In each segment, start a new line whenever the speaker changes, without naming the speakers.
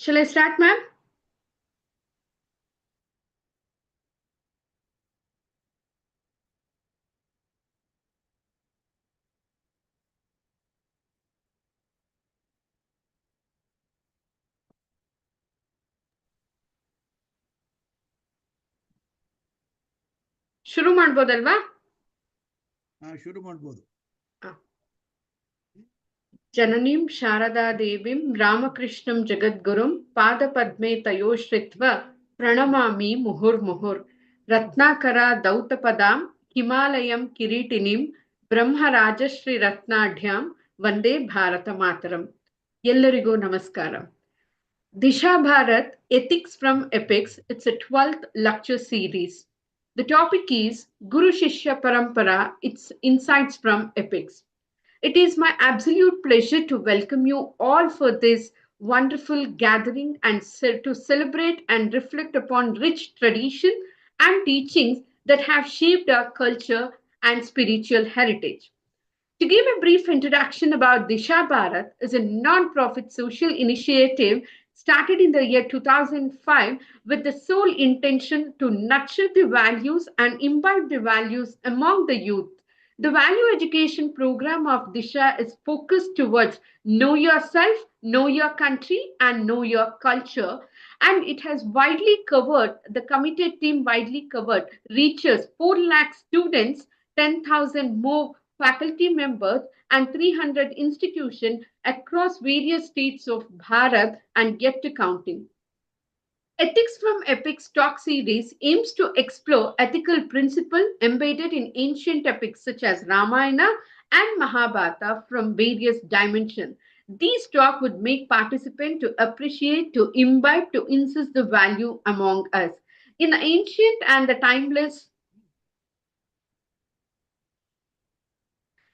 Shall I start, ma'am? ಶುರು ಮಾಡ್ಬೋದಲ್ವಾ?
ಶುರು ಮಾಡ್ಬೋದು.
ಜನನೀಂ ಶಾರದಾ ದೇವಿಂ ರಾಮಕೃಷ್ಣಂ ಜಗದ್ಗುರುಂ ಪಾದಪದ್ಮೆ ತಯೋಶ್ರಿತ್ವ ಪ್ರಣಮಾಮಿ ಮುಹುರ್ಮುಹುರ್ ರತ್ನಾಕರ ದೌತಪದಾಂ ಹಿಮಾಲಯಂ ಕಿರೀಟಿನಿಂ ಬ್ರಹ್ಮರಾಜಶ್ರೀ ರತ್ನಾಢ್ಯಾಂ ವಂದೇ ಭಾರತ ಮಾತರಂ. ಎಲ್ಲರಿಗೂ ನಮಸ್ಕಾರ. Disha Bharat, Ethics from Epics. It's a 12th lecture series. The topic is Guru Shishya Parampara, its insights from epics. It is my absolute pleasure to welcome you all for this wonderful gathering and to celebrate and reflect upon rich tradition and teachings that have shaped our culture and spiritual heritage. To give a brief introduction about Disha Bharat is a non-profit social initiative started in the year 2005 with the sole intention to nurture the values and imbibe the values among the youth. The value education program of Disha is focused towards know yourself, know your country, and know your culture. And it has widely covered, the committed team widely covered, reaches 4 lakh students, 10,000 more faculty members, and 300 institutions across various states of Bharat and yet to counting. Ethics from Epics talk series aims to explore ethical principles embedded in ancient epics such as Ramayana and Mahabharata from various dimensions. These talks would make participants to appreciate, to imbibe, to insist the value among us. In the ancient and the timeless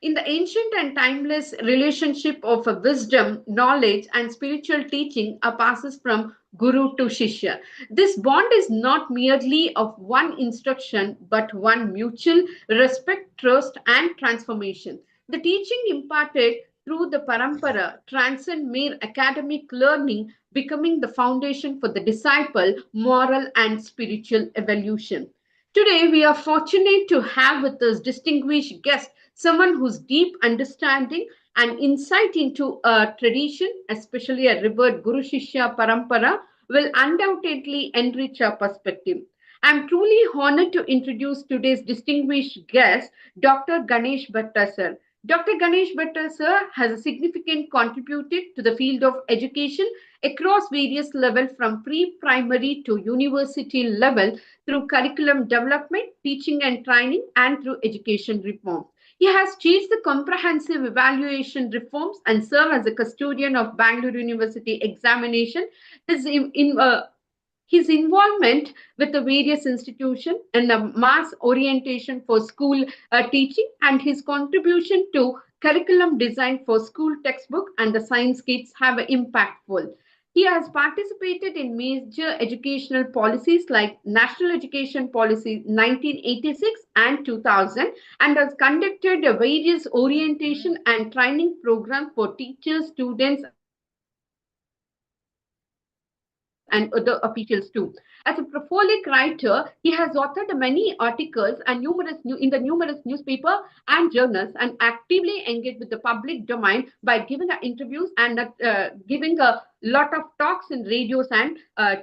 In the ancient and timeless relationship of wisdom, knowledge, and spiritual teaching passes from Guru to Shishya. This bond is not merely of one instruction, but one mutual respect, trust, and transformation. The teaching imparted through the Parampara transcend mere academic learning, becoming the foundation for the disciple, moral, and spiritual evolution. Today, we are fortunate to have with us distinguished guest, someone whose deep understanding and insight into a tradition, especially a revered Guru Shishya Parampara, will undoubtedly enrich our perspective. I'm truly honored to introduce today's distinguished guest, Dr. Ganesh Bhatta sir. Dr. Ganesh Bhatta sir has a significant contributed to the field of education across various levels from pre-primary to university level through curriculum development, teaching and training, and through education reform. He has changed the comprehensive evaluation reforms and served as a custodian of Bangalore University examination. His involvement with the various institutions and the mass orientation for school teaching and his contribution to curriculum design for school textbook and the science kits have been impactful. He has participated in major educational policies like National Education Policy 1986 and 2000 and has conducted various orientation and training programs for teachers, students, and other officials too. As a prolific writer, he has authored many articles and in the numerous newspaper and journals, and actively engaged with the public domain by giving interviews and giving a lot of talks in radios and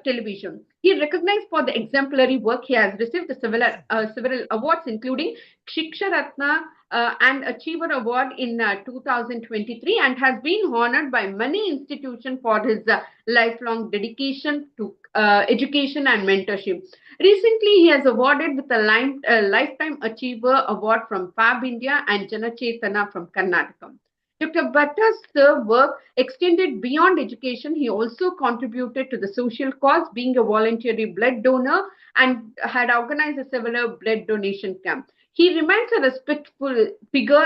television. He is recognized for the exemplary work. He has received several awards, including Shiksha Ratna and Achiever Award in 2023, and has been honored by many institutions for his lifelong dedication to education and mentorship. Recently, he has awarded with a Lifetime Achiever Award from Fab India and Janachetana from Karnataka. Dr. Bhatta's work extended beyond education. He also contributed to the social cause, being a voluntary blood donor and had organized several blood donation camps. He remains a respectful figure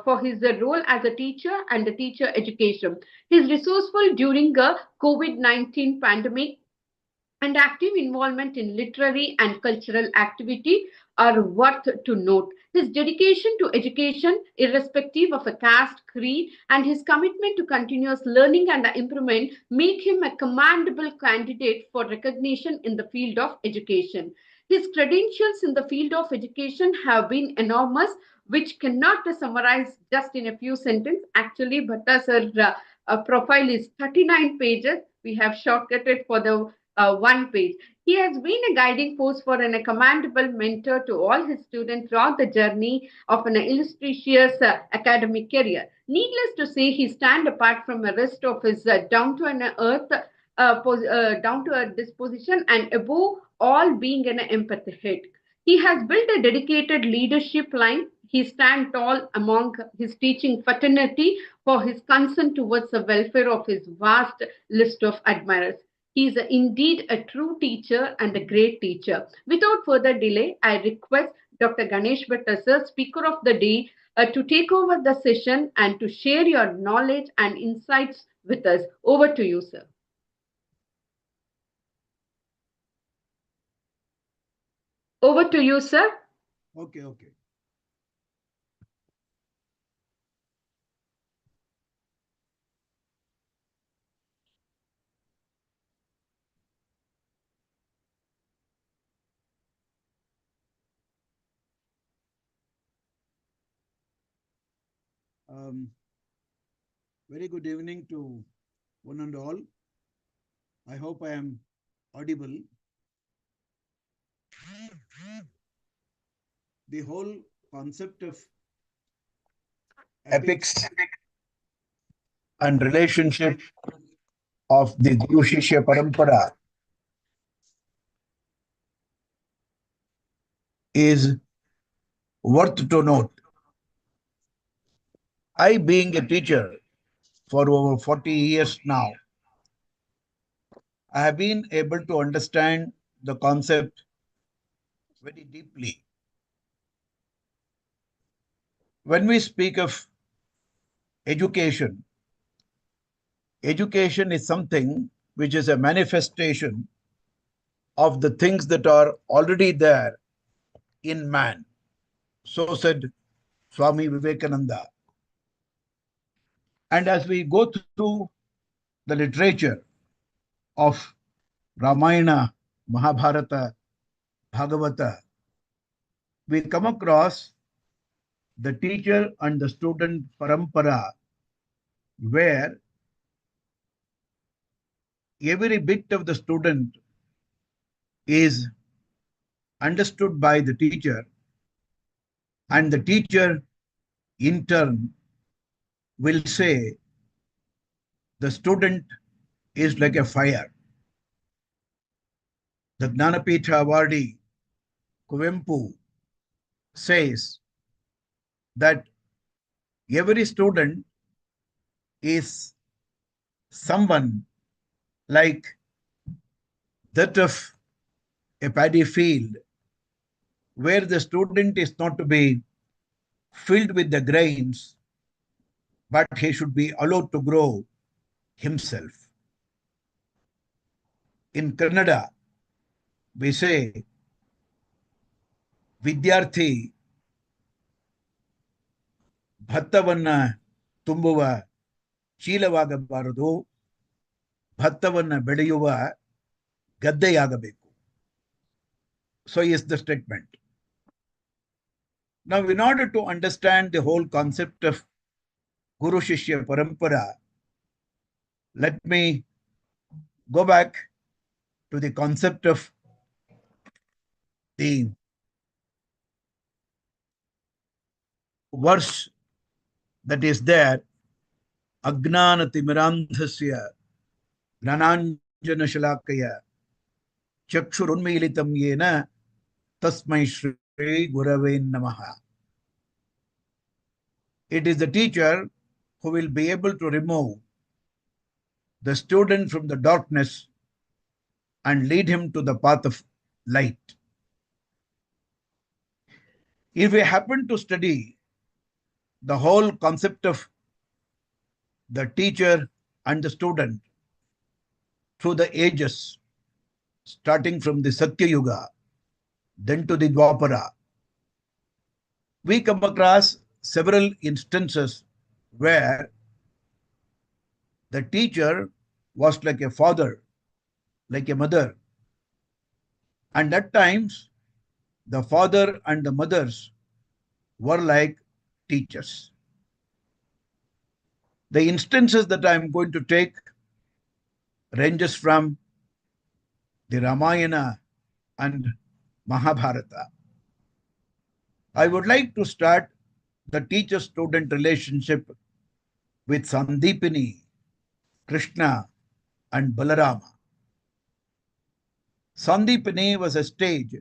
for his role as a teacher and the teacher education. He is resourceful during the COVID-19 pandemic, and active involvement in literary and cultural activity are worth to note. His dedication to education, irrespective of a caste, creed, and his commitment to continuous learning and improvement make him a commendable candidate for recognition in the field of education. His credentials in the field of education have been enormous, which cannot be summarized just in a few sentences. Actually, Bhatta's profile is 39 pages. We have shortcutted for the one page. He has been a guiding force for and a commendable mentor to all his students throughout the journey of an illustrious academic career. Needless to say, he stands apart from the rest of his down to earth disposition, and above all, being an empathetic. He has built a dedicated leadership line. He stands tall among his teaching fraternity for his concern towards the welfare of his vast list of admirers. He is indeed a true teacher and a great teacher. Without further delay, I request Dr. Ganesh Bhatta, sir, Speaker of the Day, to take over the session and to share your knowledge and insights with us. Over to you, sir. Over to you, sir.
Okay. Very good evening to one and all. I hope I am audible. The whole concept of epics and relationship of the Guru Shishya Parampara is worth to note. I, being a teacher for over 40 years now, I have been able to understand the concept very deeply. When we speak of education, education is something which is a manifestation of the things that are already there in man. So said Swami Vivekananda. And as we go through the literature of Ramayana, Mahabharata, Bhagavata, we come across the teacher and the student parampara, where every bit of the student is understood by the teacher, and the teacher in turn will say the student is like a fire. The Gnanapitha Awardee Kuvempu says that every student is someone like that of a paddy field, where the student is not to be filled with the grains, but he should be allowed to grow himself. In Kannada, we say, Vidyarthi ಭತ್ತವನ್ನ ತುಂಬುವ ಚೀಲವಾಗಬಾರದು, ಭತ್ತವನ್ನ ಬೆಳೆಯುವ ಗದ್ದೆಯಾಗಬೇಕು. So is the statement. Now, in order to understand the whole concept of Guru Shishya Parampara, let me go back to the concept of the verse that is there, Agnana Timirandhasya Gnananjana Shalakaya Chakshurunmilitam Yena Tasmai Shri Gurave Namaha. It is the teacher who will be able to remove the student from the darkness and lead him to the path of light. If we happen to study the whole concept of the teacher and the student through the ages, starting from the Satya Yuga, then to the Dwapara, We come across several instances where the teacher was like a father, like a mother, and at times the father and the mothers were like teachers. The instances that I am going to take ranges from the Ramayana and Mahabharata. I would like to start the teacher-student relationship with Sandipini, Krishna, and Balarama. Sandipini was a sage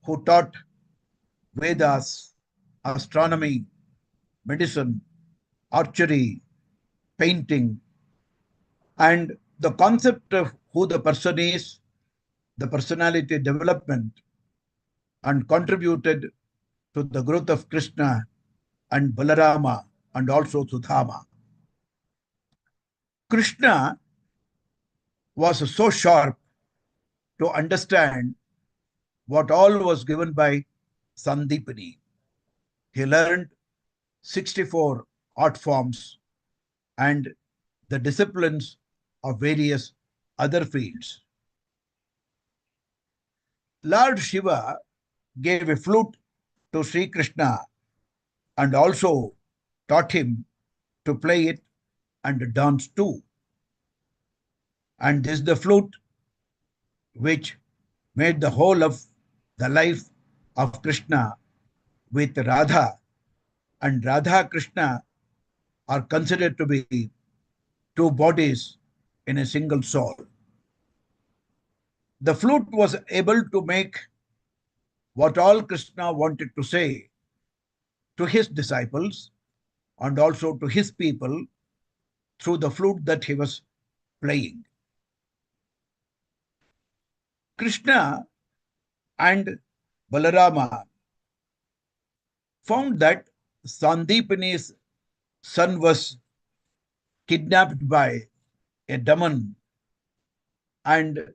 who taught Vedas, astronomy, medicine, archery, painting, and the concept of who the person is, the personality development, and contributed to the growth of Krishna and Balarama and also Sudama. Krishna was so sharp to understand what all was given by Sandipani. He learned 64 art forms and the disciplines of various other fields. Lord Shiva gave a flute to Sri Krishna and also taught him to play it and dance too. And this is the flute which made the whole of the life of Krishna with Radha, and Radha Krishna are considered to be two bodies in a single soul. The flute was able to make what all Krishna wanted to say to his disciples and also to his people through the flute that he was playing. Krishna and Balarama found that Sandipani's son was kidnapped by a demon, and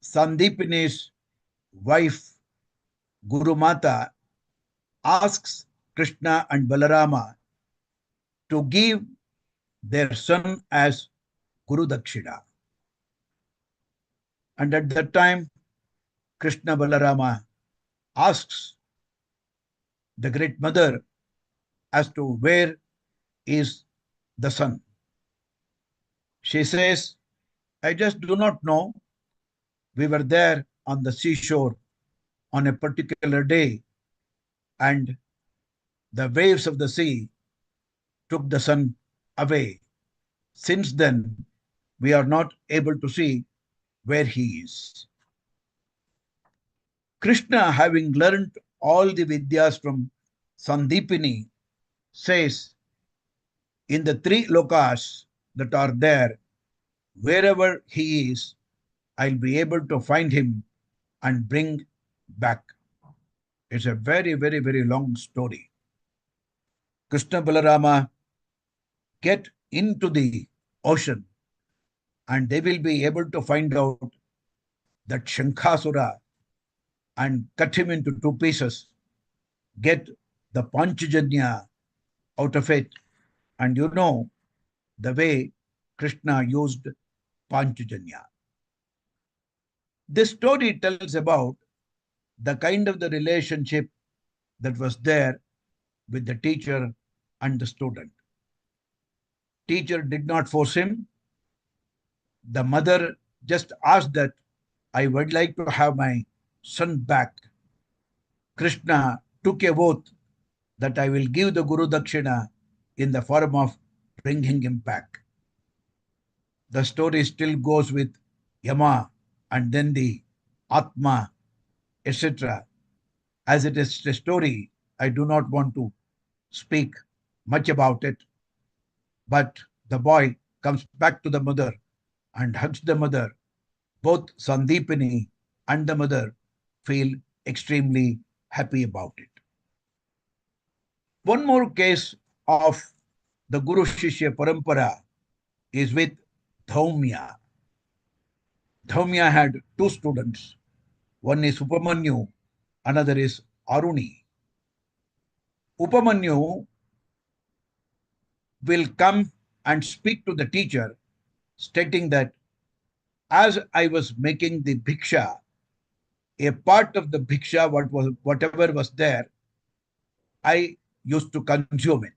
Sandipani's wife Guru Mata asks Krishna and Balarama to give their son as Guru Dakshina. And at that time, Krishna Balarama asks the great mother as to where is the son. She says, I just do not know. We were there on the seashore on a particular day, and the waves of the sea took the son away. Since then, we are not able to see where he is. Krishna, having learnt all the Vidyas from Sandipini, says, in the three lokas that are there, wherever he is, I'll be able to find him and bring back. It's a very, very, very long story. Krishna Balarama get into the ocean and they will be able to find out that Shankasura and cut him into two pieces, get the Panchajanya out of it. And you know the way Krishna used Panchajanya. This story tells about the kind of the relationship that was there with the teacher and the student. Teacher did not force him. The mother just asked that I would like to have my son back. Krishna took a oath that I will give the Guru Dakshina in the form of bringing him back. The story still goes with Yama and then the Atma, etc. As it is a story, I do not want to speak much about it. But the boy comes back to the mother and hugs the mother. Both Sandipini and the mother feel extremely happy about it. One more case of the Guru Shishya Parampara is with Dhaumya. Dhaumya had two students. One is Upamanyu, another is Aruni. Upamanyu will come and speak to the teacher, stating that as I was making the bhiksha, a part of the bhiksha, whatever was there, I used to consume it.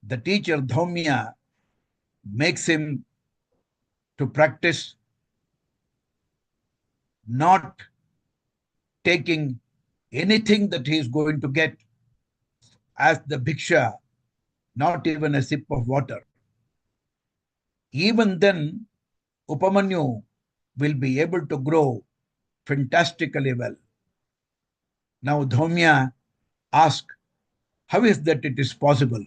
The teacher Dhaumya makes him to practice not taking anything that he is going to get as the bhiksha, not even a sip of water. Even then, Upamanyu will be able to grow fantastically well. Now, Dhaumya asks, how is that it is possible?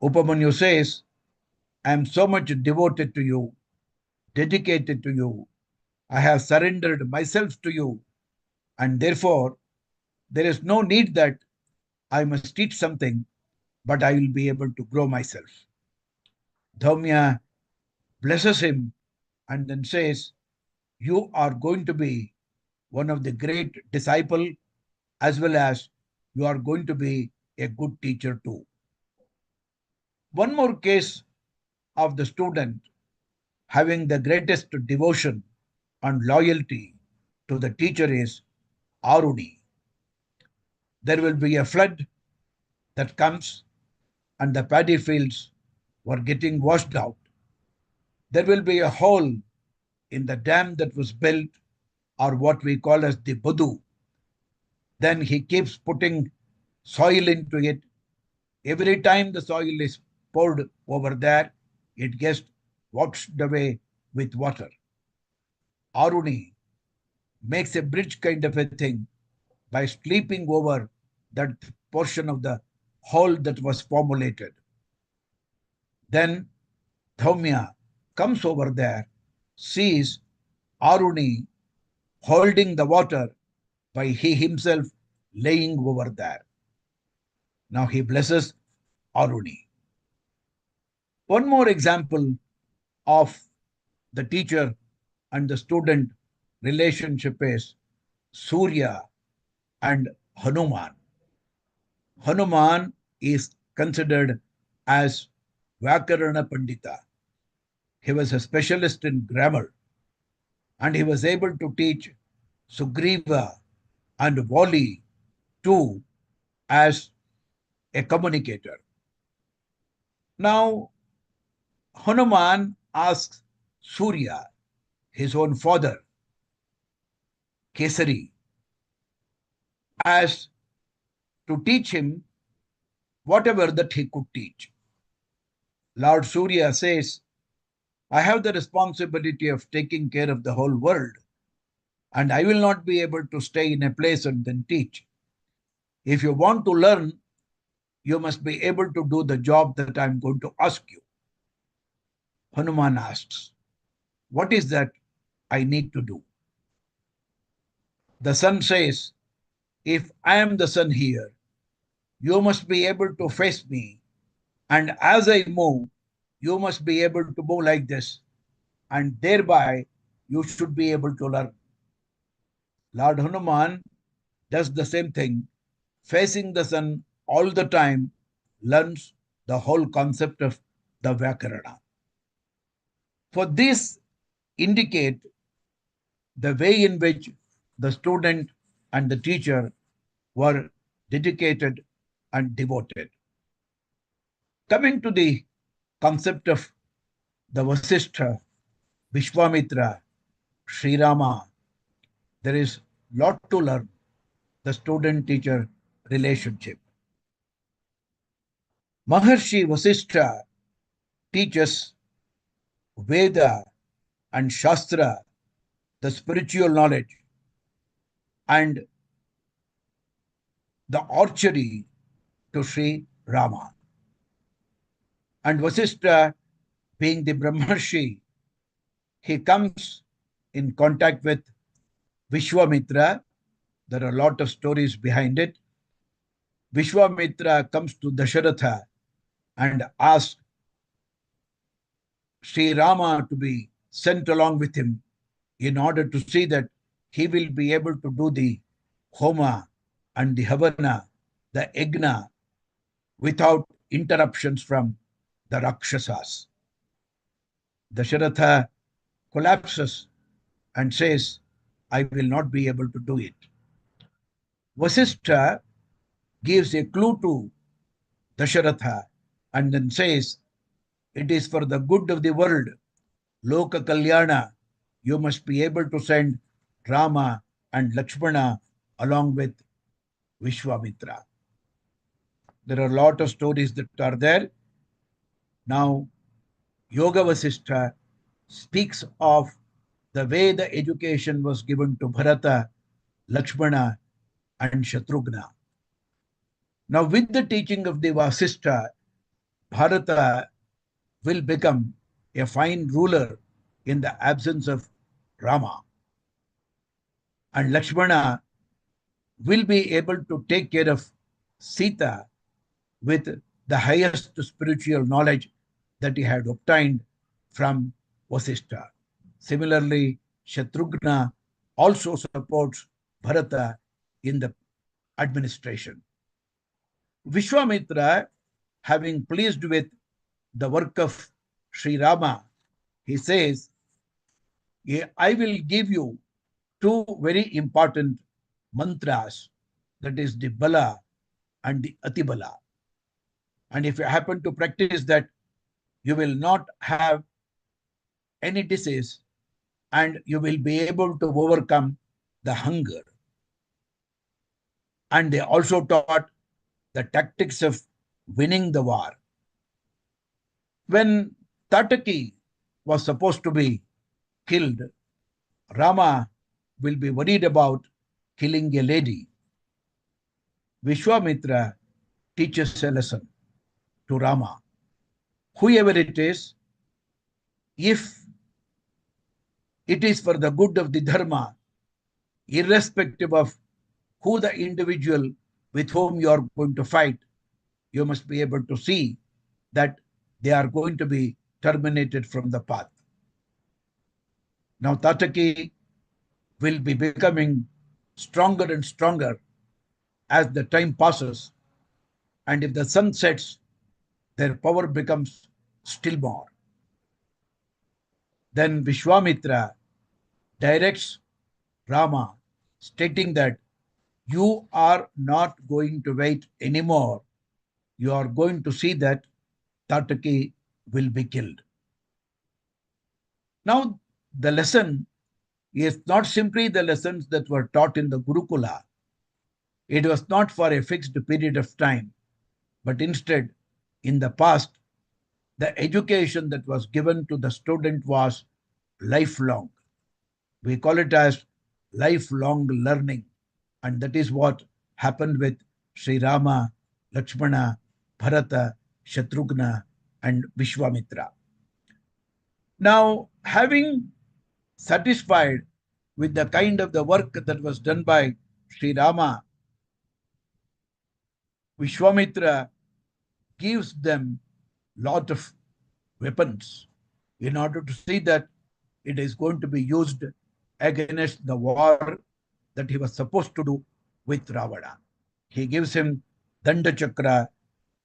Upamanyu says, I am so much devoted to you, dedicated to you. I have surrendered myself to you, and therefore there is no need that I must teach something, but I will be able to grow myself. Dhaumya blesses him and then says, you are going to be one of the great disciple as well as you are going to be a good teacher too. One more case of the student having the greatest devotion and loyalty to the teacher is Aruni. There will be a flood that comes and the paddy fields were getting washed out. There will be a hole in the dam that was built, or what we call as the budu. Then he keeps putting soil into it. Every time the soil is poured over there, it gets washed away with water. Aruni makes a bridge kind of a thing by sleeping over that portion of the hole that was formulated. Then Dhaumya comes over there, sees Aruni holding the water by he himself laying over there. Now he blesses Aruni. One more example of the teacher and the student relationship is Surya and Hanuman. Hanuman is considered as Vyakarana Pandita. He was a specialist in grammar and he was able to teach Sugriva and Vali too as a communicator. Now, Hanuman asks Surya, his own father, Kesari, as to teach him whatever that he could teach. Lord Surya says, I have the responsibility of taking care of the whole world, and I will not be able to stay in a place and then teach. If you want to learn, you must be able to do the job that I am going to ask you. Hanuman asks, what is that I need to do? The sun says, if I am the sun here, you must be able to face me, and as I move, you must be able to move like this, and thereby you should be able to learn. Lord Hanuman does the same thing, facing the sun all the time, learns the whole concept of the Vyakarana. For this indicate the way in which the student and the teacher were dedicated and devoted. Coming to the concept of the Vasishtha, Vishwamitra, Sri Rama, there is lot to learn, the student-teacher relationship. Maharshi Vasishtha teaches Veda and Shastra, the spiritual knowledge, and the archery to Sri Rama. And Vasishtha, being the Brahmarshi, he comes in contact with Vishwamitra. There are a lot of stories behind it. Vishwamitra comes to Dasharatha and asks Sri Rama to be sent along with him in order to see that he will be able to do the Homa and the Havana the yajna without interruptions from the Rakshasas. Dasharatha collapses and says, I will not be able to do it. Vasishtha gives a clue to Dasharatha and then says, it is for the good of the world, Loka Kalyana, you must be able to send Rama and Lakshmana along with Vishwamitra. There are a lot of stories that are there. Now, Yoga Vasishtha speaks of the way the education was given to Bharata, Lakshmana, and Shatrughna. Now, with the teaching of the Vasishtha, Bharata will become a fine ruler in the absence of Rama. And Lakshmana will be able to take care of Sita with the highest spiritual knowledge that he had obtained from Vasishtha. Similarly, Shatrughna also supports Bharata in the administration. Vishwamitra, having pleased with the work of Sri Rama, he says, I will give you two very important mantras, that is the Bala and the Atibala. And if you happen to practice that, you will not have any disease and you will be able to overcome the hunger. And they also taught the tactics of winning the war. When Tataki was supposed to be killed, Rama will be worried about killing a lady. Vishwamitra teaches a lesson to Rama. Whoever it is, if it is for the good of the dharma, irrespective of who the individual with whom you are going to fight, you must be able to see that they are going to be terminated from the path. Now, Tataki will be becoming stronger and stronger as the time passes, and if the sun sets, their power becomes still more. Then Vishwamitra directs Rama, stating that you are not going to wait anymore. You are going to see that Tataki will be killed. Now, the lesson is not simply the lessons that were taught in the Gurukula. It was not for a fixed period of time, but instead, in the past, the education that was given to the student was lifelong. We call it as lifelong learning. And that is what happened with Sri Rama, Lakshmana, Bharata, Shatrughna, and Vishwamitra. Now, having satisfied with the kind of the work that was done by Sri Rama, Vishwamitra gives them lot of weapons in order to see that it is going to be used against the war that he was supposed to do with Ravana. He gives him Danda Chakra,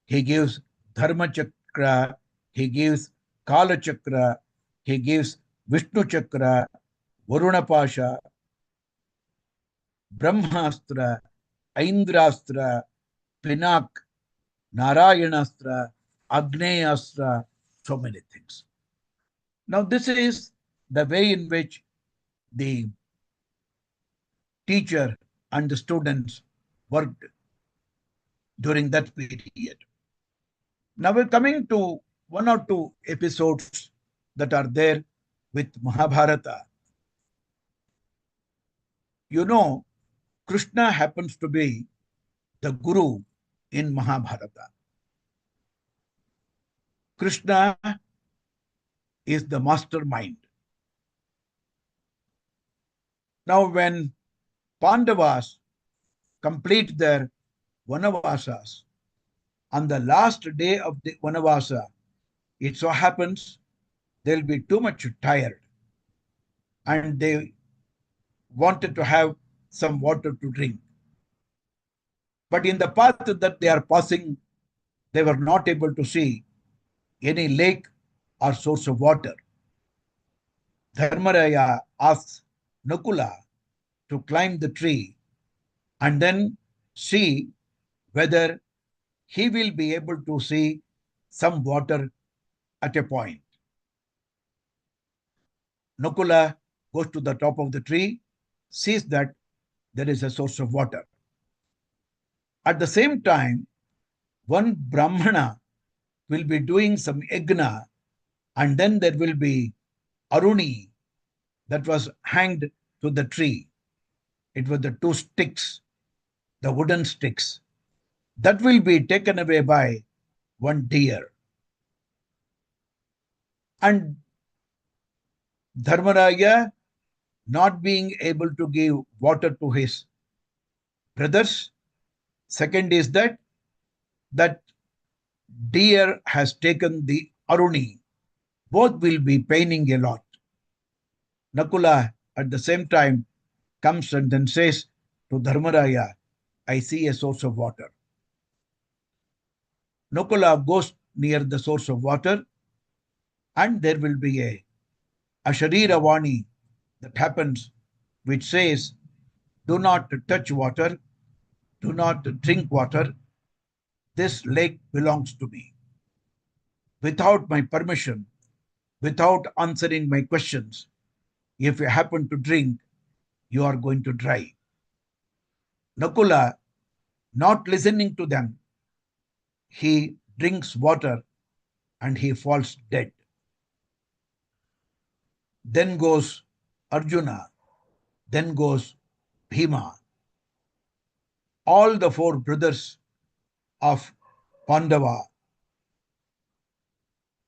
he gives Dharma Chakra, he gives Kala Chakra, he gives Vishnu Chakra, Varuna Pasha, Brahmastra, Aindrastra, Pinak, Narayanastra, Agneyastra, so many things. Now, this is the way in which the teacher and the students worked during that period. Now we're coming to one or two episodes that are there with Mahabharata. You know, Krishna happens to be the guru in Mahabharata. Krishna is the mastermind. Now, when Pandavas complete their Vanavasas, on the last day of the Vanavasa, it so happens they'll be too much tired and they wanted to have some water to drink. But in the path that they are passing, they were not able to see any lake or source of water. Dharmaraya asks Nakula to climb the tree and then see whether he will be able to see some water at a point. Nakula goes to the top of the tree, sees that there is a source of water. At the same time, one Brahmana will be doing some yagna, and then there will be Aruni that was hanged to the tree. It was the two sticks, the wooden sticks. That will be taken away by one deer. And Dharmaraya, not being able to give water to his brothers, second is that deer has taken the Aruni. Both will be paining a lot. Nakula at the same time comes and then says to Dharmaraya, I see a source of water. Nakula goes near the source of water, and there will be a Asharira Vani that happens, which says, do not touch water, do not drink water. This lake belongs to me. Without my permission, without answering my questions, if you happen to drink, you are going to dry. Nakula, not listening to them, he drinks water and he falls dead. Then goes Arjuna, then goes Bhima. All the four brothers of Pandava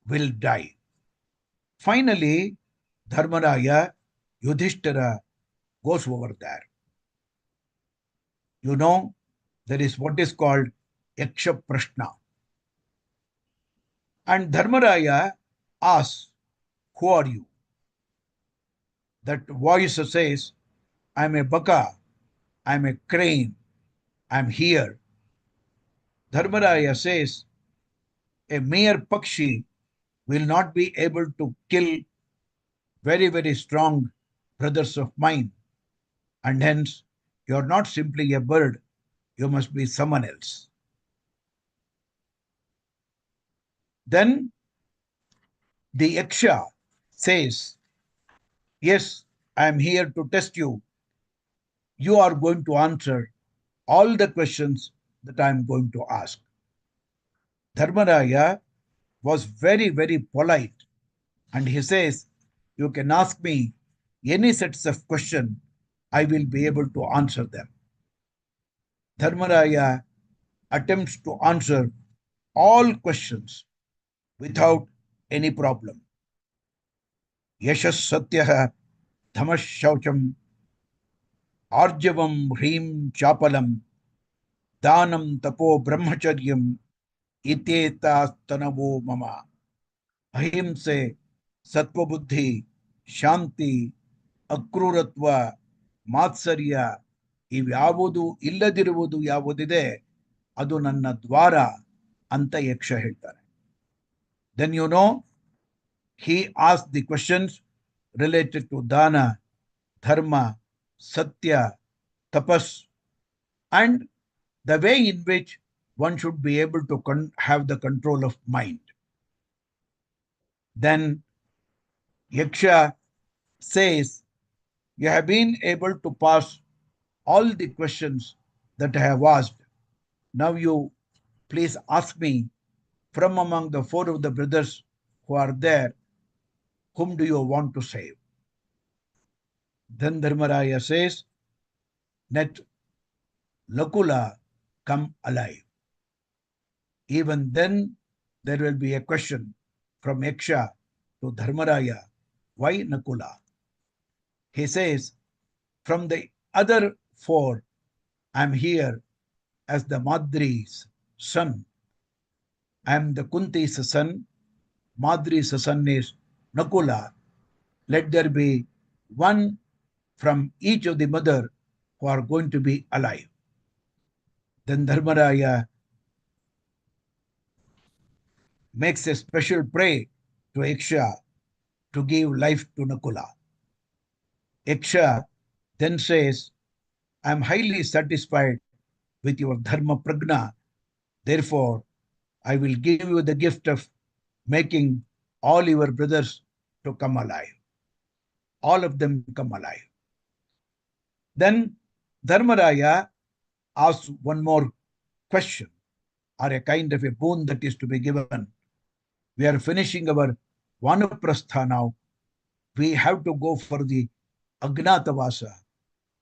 will die. Finally, Dharmaraya, Yudhishthira goes over there. You know, there is what is called Yaksha Prashna. And Dharmaraya asks, who are you? That voice says, I'm a baka, I'm a crane, I'm here. Dharmaraya says, a mere pakshi will not be able to kill very, very strong brothers of mine. And hence, you're not simply a bird, you must be someone else. Then the Yaksha says, yes, I am here to test you. You are going to answer all the questions that I am going to ask. Dharmaraya was very, very polite, and he says, you can ask me any sets of questions, I will be able to answer them. Dharmaraya attempts to answer all questions without any problem. Yashas Satyah Dhamas Shaucham Arjavam Hrim Chapalam Danam Tapo Brahmacharyam Iteta Tanavo Mama. ಅಹಿಂಸೆ, ಸತ್ವಬುದ್ಧಿ, ಶಾಂತಿ, ಅಕ್ರೂರತ್ವ, ಮಾತ್ಸರ್ಯ ಇವ್ಯಾವುದು ಇಲ್ಲದಿರುವುದು ಯಾವುದಿದೆ ಅದು ನನ್ನ ದ್ವಾರ ಅಂತ ಯಕ್ಷ ಹೇಳ್ತಾರೆ. Then you know, he asked the questions related to dana, dharma, satya, tapas, and the way in which one should be able to have the control of mind. Then Yaksha says, you have been able to pass all the questions that I have asked. Now you please ask me from among the four of the brothers who are there, whom do you want to save? Then Dharmaraya says, let Nakula come alive. Even then there will be a question from Yaksha to Dharmaraya, why Nakula? He says, from the other four, I am here as the Madri's son. I am the Kunti's son. Madri's son is Nakula. Let there be one from each of the mother who are going to be alive. Then Dharmaraya makes a special prayer to Yaksha to give life to Nakula. Yaksha then says, I am highly satisfied with your Dharma Pragna. Therefore, I will give you the gift of making all your brothers to come alive. All of them come alive. Then Dharmaraya asks one more question, or a kind of a boon that is to be given. We are finishing our Vanaprastha now. We have to go for the Agnatavasa,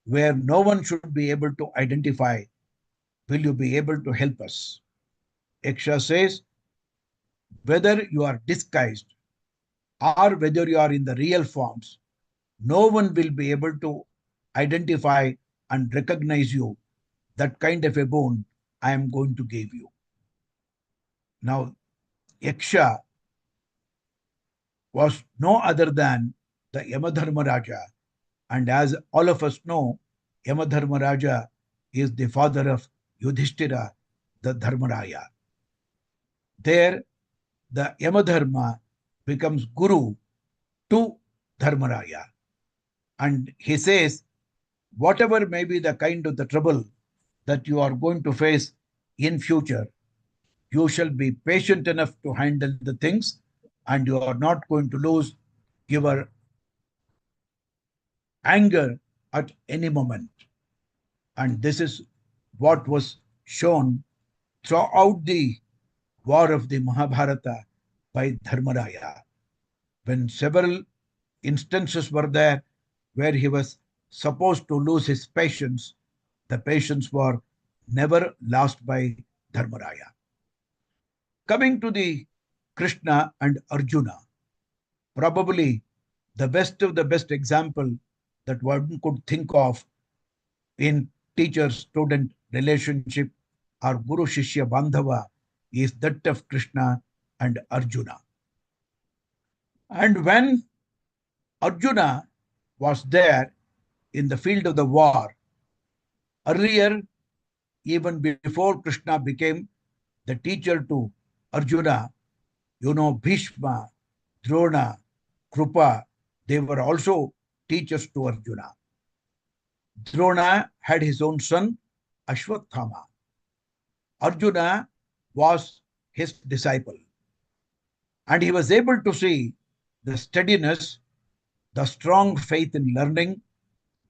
where no one should be able to identify. Will you be able to help us? Yaksha says, whether you are disguised or whether you are in the real forms, no one will be able to identify and recognize you. That kind of a boon I am going to give you. Now, Yaksha was no other than the Yamadharmaraja. And as all of us know, Yamadharmaraja is the father of Yudhishthira, the Dharmaraya. There, the Yamadharma becomes Guru to Dharmaraya. And he says, whatever may be the kind of the trouble that you are going to face in future, you shall be patient enough to handle the things, and you are not going to lose your anger at any moment. And this is what was shown throughout the war of the Mahabharata by Dharmaraya. When several instances were there where he was supposed to lose his patience, the patience were never lost by Dharmaraya. Coming to the Krishna and Arjuna, probably the best of the best example that one could think of in teacher-student relationship or Guru-Shishya Bandhava is that of Krishna and Arjuna. And when Arjuna was there in the field of the war, earlier, even before Krishna became the teacher to Arjuna, you know, Bhishma, Drona, Krupa, they were also teachers to Arjuna. Drona had his own son, Ashwathama. Arjuna was his disciple. And he was able to see the steadiness, the strong faith in learning,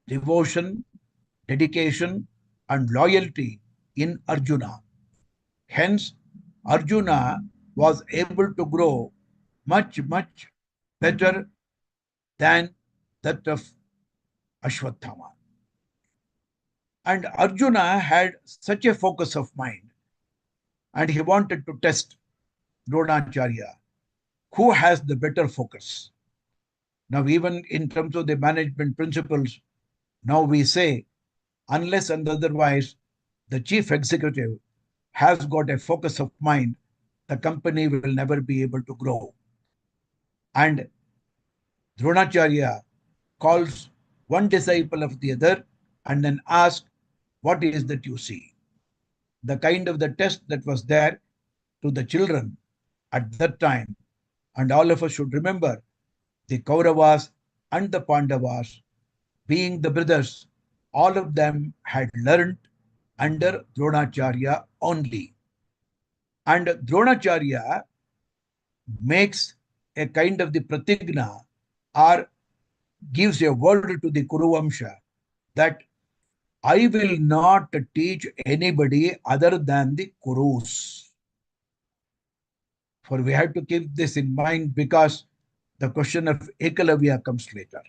devotion, dedication, and loyalty in Arjuna. Hence, Arjuna was able to grow much, much better than that of Ashwathama. And Arjuna had such a focus of mind, and he wanted to test Dronacharya, who has the better focus. Now, even in terms of the management principles, now we say, unless and otherwise the chief executive has got a focus of mind, the company will never be able to grow. And Dronacharya calls one disciple of the other and then asks, what is that you see? The kind of the test that was there to the children at that time, and all of us should remember the Kauravas and the Pandavas, being the brothers, all of them had learned under Dronacharya only. And Dronacharya makes a kind of the pratigna or gives a word to the Kuruvamsha that I will not teach anybody other than the Kurus. For we have to keep this in mind because the question of Ekalavya comes later.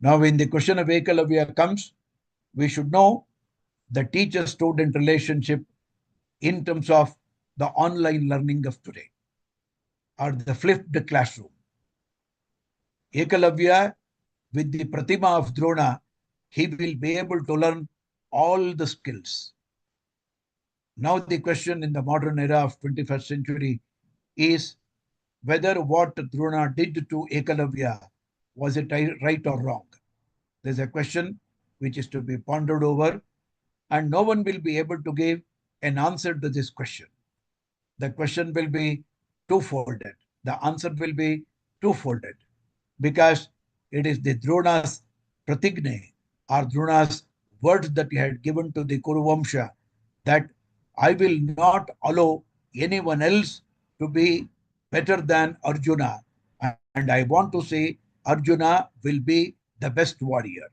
Now, when the question of Ekalavya comes, we should know the teacher-student relationship in terms of the online learning of today or the flipped classroom. Ekalavya, with the Pratima of Drona, he will be able to learn all the skills. Now the question in the modern era of 21st century is whether what Drona did to Ekalavya, was it right or wrong? There's a question which is to be pondered over. and no one will be able to give an answer to this question. The question will be two-folded. The answer will be two-folded because it is the Drona's pratigna or Drona's words that he had given to the Kuruvamsha that I will not allow anyone else to be better than Arjuna. And I want to say Arjuna will be the best warrior.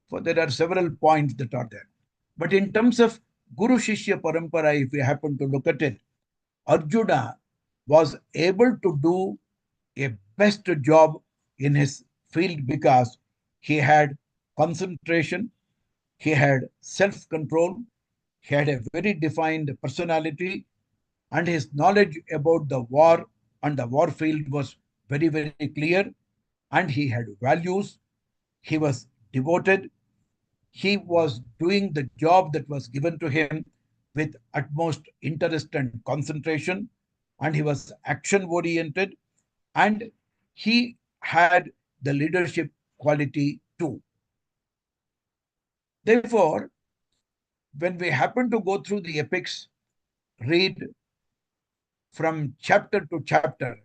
So there are several points that are there. But in terms of Guru Shishya Parampara, if we happen to look at it, Arjuna was able to do a best job in his field because he had concentration, he had self control, he had a very defined personality, and his knowledge about the war and the war field was very, very clear. And he had values, he was devoted, he was doing the job that was given to him with utmost interest and concentration, and he was action oriented, and he had the leadership quality too. Therefore, when we happen to go through the epics, read from chapter to chapter,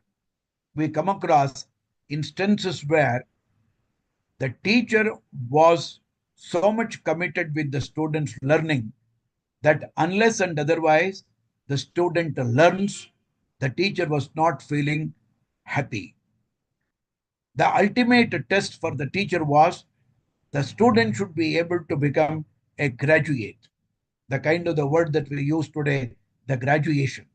we come across instances where the teacher was so much committed with the student's learning that unless and otherwise the student learns, the teacher was not feeling happy. The ultimate test for the teacher was the student should be able to become a graduate. The kind of the word that we use today, the graduation.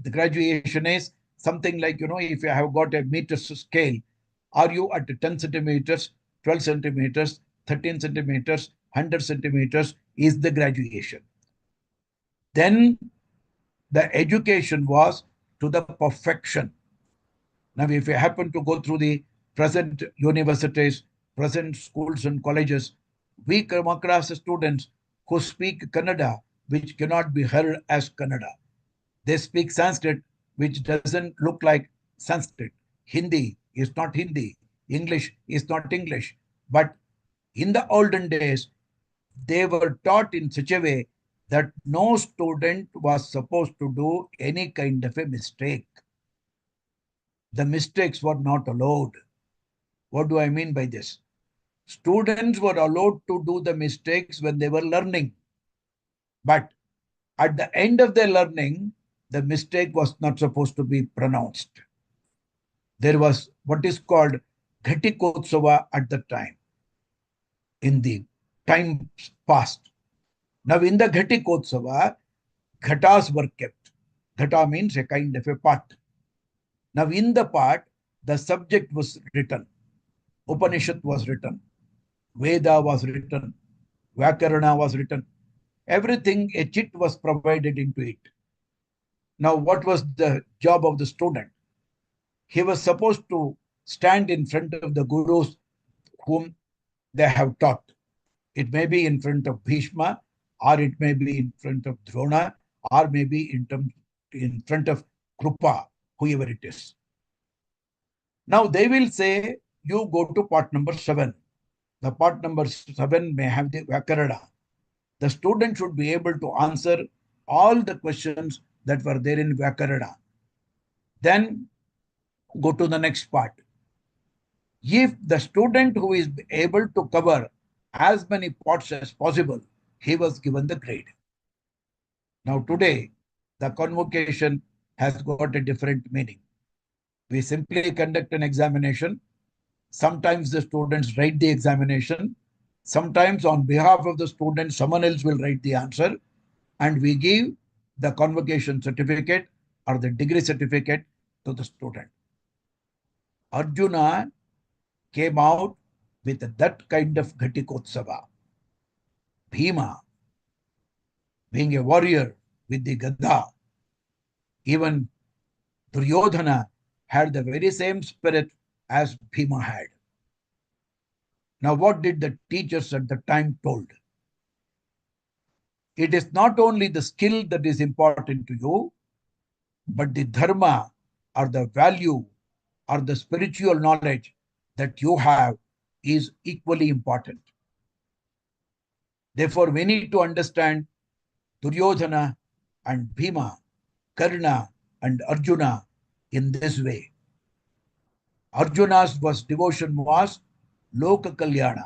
The graduation is something like, if you have got a meters scale, are you at 10 centimeters, 12 centimeters, 13 centimeters, 100 centimeters is the graduation. Then the education was to the perfection. Now, if you happen to go through the present universities, present schools and colleges, we come across students who speak Kannada, which cannot be heard as Kannada. They speak Sanskrit, which doesn't look like Sanskrit. Hindi is not Hindi. English is not English. But in the olden days, they were taught in such a way that no student was supposed to do any kind of a mistake. The mistakes were not allowed. What do I mean by this? Students were allowed to do the mistakes when they were learning. But at the end of their learning, the mistake was not supposed to be pronounced. There was what is called Ghatikotsava at the time, in the time past. Now, in the Ghatikotsava, ghatas were kept. Ghata means a kind of a pot. Now, in the pot, the subject was written. Upanishad was written. Veda was written. Vyakarana was written. Everything, a chit was provided into it. Now, what was the job of the student? He was supposed to stand in front of the gurus whom they have taught. It may be in front of Bhishma, or it may be in front of Drona, or maybe in front of Krupa, whoever it is. Now they will say, you go to part number 7. The part number 7 may have the Vyakarana. The student should be able to answer all the questions that were there in Vyakarana. Then go to the next part. If the student who is able to cover as many parts as possible, he was given the grade. Now today, the convocation has got a different meaning. We simply conduct an examination. Sometimes the students write the examination. Sometimes on behalf of the student, someone else will write the answer. And we give the convocation certificate or the degree certificate to the student. Arjuna came out with that kind of Ghatikotsava. Bhima, being a warrior with the Gada, even Duryodhana had the very same spirit as Bhima had. Now, what did the teachers at the time told? It is not only the skill that is important to you, but the dharma or the value or the spiritual knowledge that you have is equally important. Therefore, we need to understand Duryodhana and Bhima, Karna and Arjuna in this way. Arjuna's devotion was Loka Kalyana,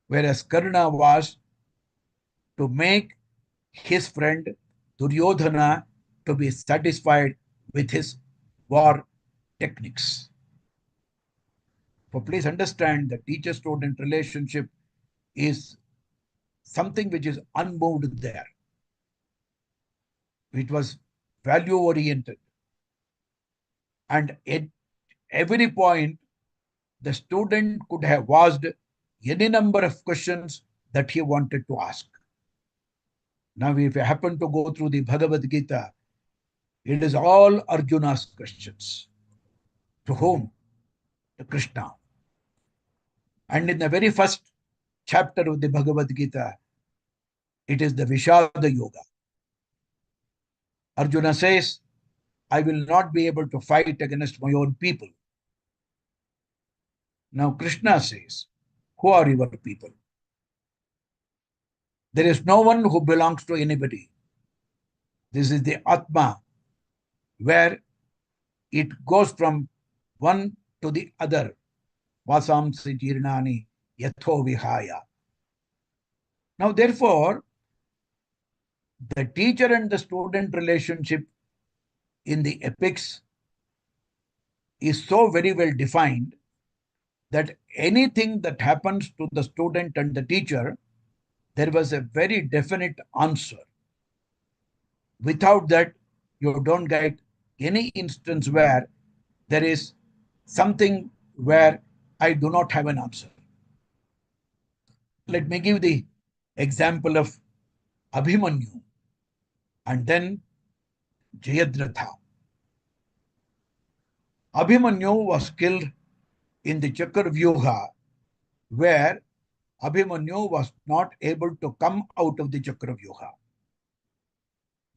whereas Karna was to make his friend Duryodhana to be satisfied with his war techniques. So please understand the teacher-student relationship is something which is unmoved there. It was value-oriented. And at every point, the student could have asked any number of questions that he wanted to ask. Now, if you happen to go through the Bhagavad Gita, it is all Arjuna's questions. To whom? To Krishna. And in the very first chapter of the Bhagavad Gita, it is the Vishada Yoga. Arjuna says, I will not be able to fight against my own people. Now Krishna says, who are your people? There is no one who belongs to anybody. This is the Atma, where it goes from one to the other. Vasamsi jirnani yatho vihaya. Now, therefore, the teacher and the student relationship in the epics is so very well defined that anything that happens to the student and the teacher, there was a very definite answer. Without that, you don't get any instance where there is something where I do not have an answer. Let me give the example of Abhimanyu and then Jayadratha. Abhimanyu was killed in the Chakravyuha, where Abhimanyu was not able to come out of the Chakravyuha.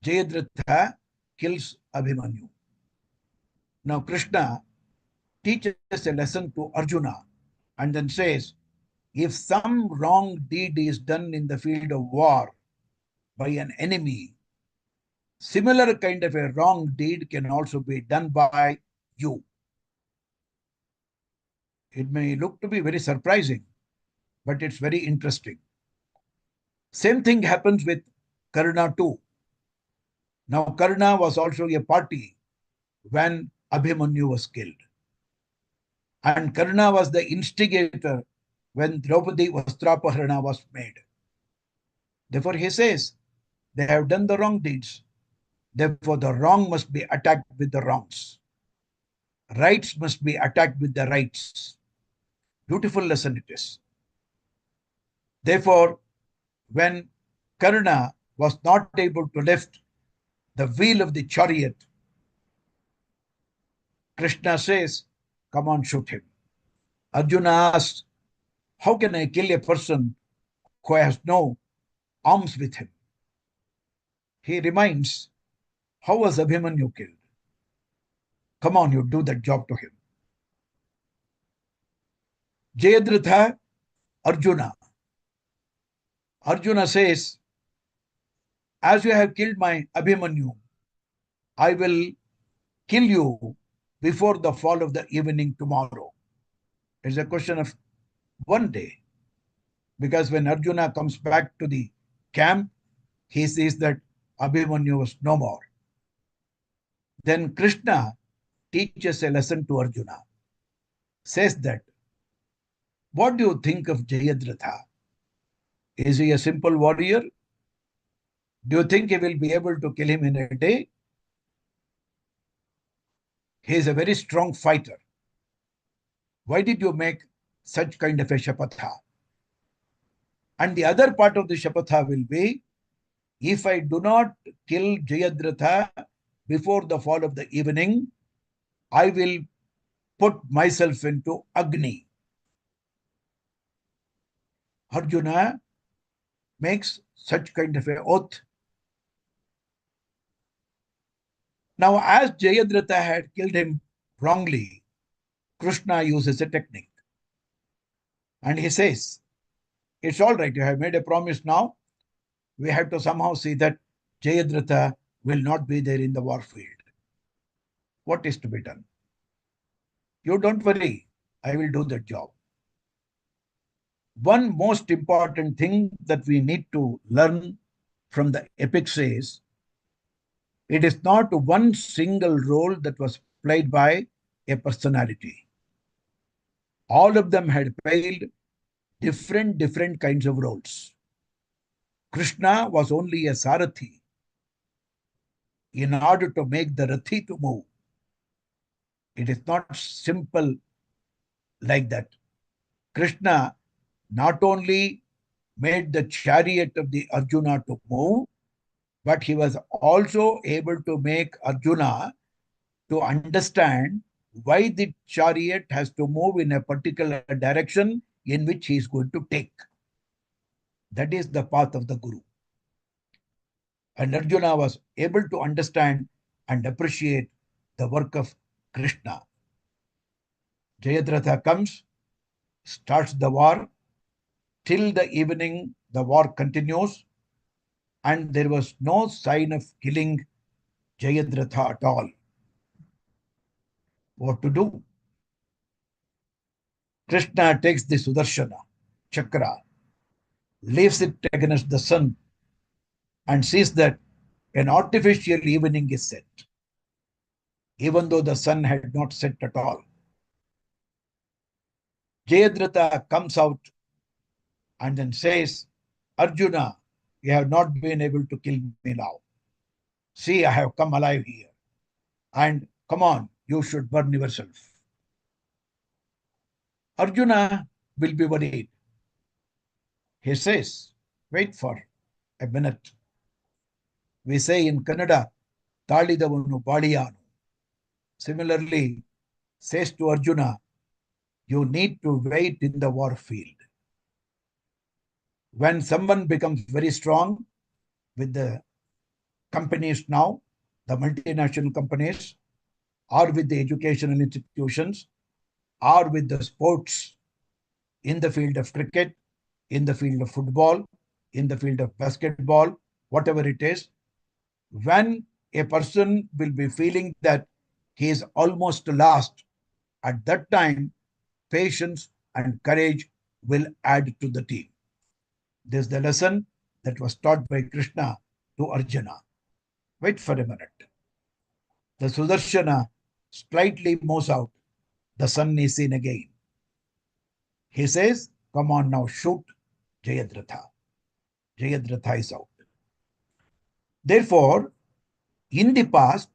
Jayadratha kills Abhimanyu. Now Krishna teaches a lesson to Arjuna and then says, if some wrong deed is done in the field of war by an enemy, similar kind of a wrong deed can also be done by you. It may look to be very surprising, but it's very interesting. Same thing happens with Karna too. Now Karna was also a party when Abhimanyu was killed. And Karna was the instigator when Draupadi Vastrapaharana was made. Therefore he says, they have done the wrong deeds. Therefore the wrong must be attacked with the wrongs. Rights must be attacked with the rights. Beautiful lesson it is. Therefore, when Karna was not able to lift the wheel of the chariot, Krishna says, come on, shoot him. Arjuna asks, how can I kill a person who has no arms with him? He reminds, how was Abhimanyu killed? Come on, you do that job to him. Jayadratha, Arjuna. Arjuna says, as you have killed my Abhimanyu, I will kill you before the fall of the evening tomorrow. It's a question of one day. Because when Arjuna comes back to the camp, he sees that Abhimanyu was no more. Then Krishna teaches a lesson to Arjuna. Says that, what do you think of Jayadratha? Is he a simple warrior? Do you think he will be able to kill him in a day? He is a very strong fighter. Why did you make such kind of a shapatha? And the other part of the shapatha will be, if I do not kill Jayadratha before the fall of the evening, I will put myself into Agni. Arjuna makes such kind of an oath. Now, as Jayadratha had killed him wrongly, Krishna uses a technique. And he says, it's all right. You have made a promise now. We have to somehow see that Jayadratha will not be there in the war field. What is to be done? You don't worry. I will do that job. One most important thing that we need to learn from the epics is it is not one single role that was played by a personality. All of them had played different kinds of roles. Krishna was only a Sarathi in order to make the Rathi to move. It is not simple like that. Krishna not only made the chariot of the Arjuna to move, but he was also able to make Arjuna to understand why the chariot has to move in a particular direction in which he is going to take. That is the path of the Guru. And Arjuna was able to understand and appreciate the work of Krishna. Jayadratha comes, starts the war. Till the evening, the war continues, and there was no sign of killing Jayadratha at all. What to do? Krishna takes the Sudarshana chakra, leaves it against the sun, and sees that an artificial evening is set, even though the sun had not set at all. Jayadratha comes out and then says, Arjuna, you have not been able to kill me now. See, I have come alive here. And come on, you should burn yourself. Arjuna will be worried. He says, wait for a minute. We say in Kannada, Talidavanu Padiyanu. Similarly, says to Arjuna, you need to wait in the war field. When someone becomes very strong with the companies now, the multinational companies, or with the educational institutions, or with the sports in the field of cricket, in the field of football, in the field of basketball, whatever it is, when a person will be feeling that he is almost lost, at that time, patience and courage will add to the team. This is the lesson that was taught by Krishna to Arjuna. Wait for a minute. The Sudarshana slightly moves out. The sun is seen again. He says, come on now, shoot Jayadratha. Jayadratha is out. Therefore, in the past,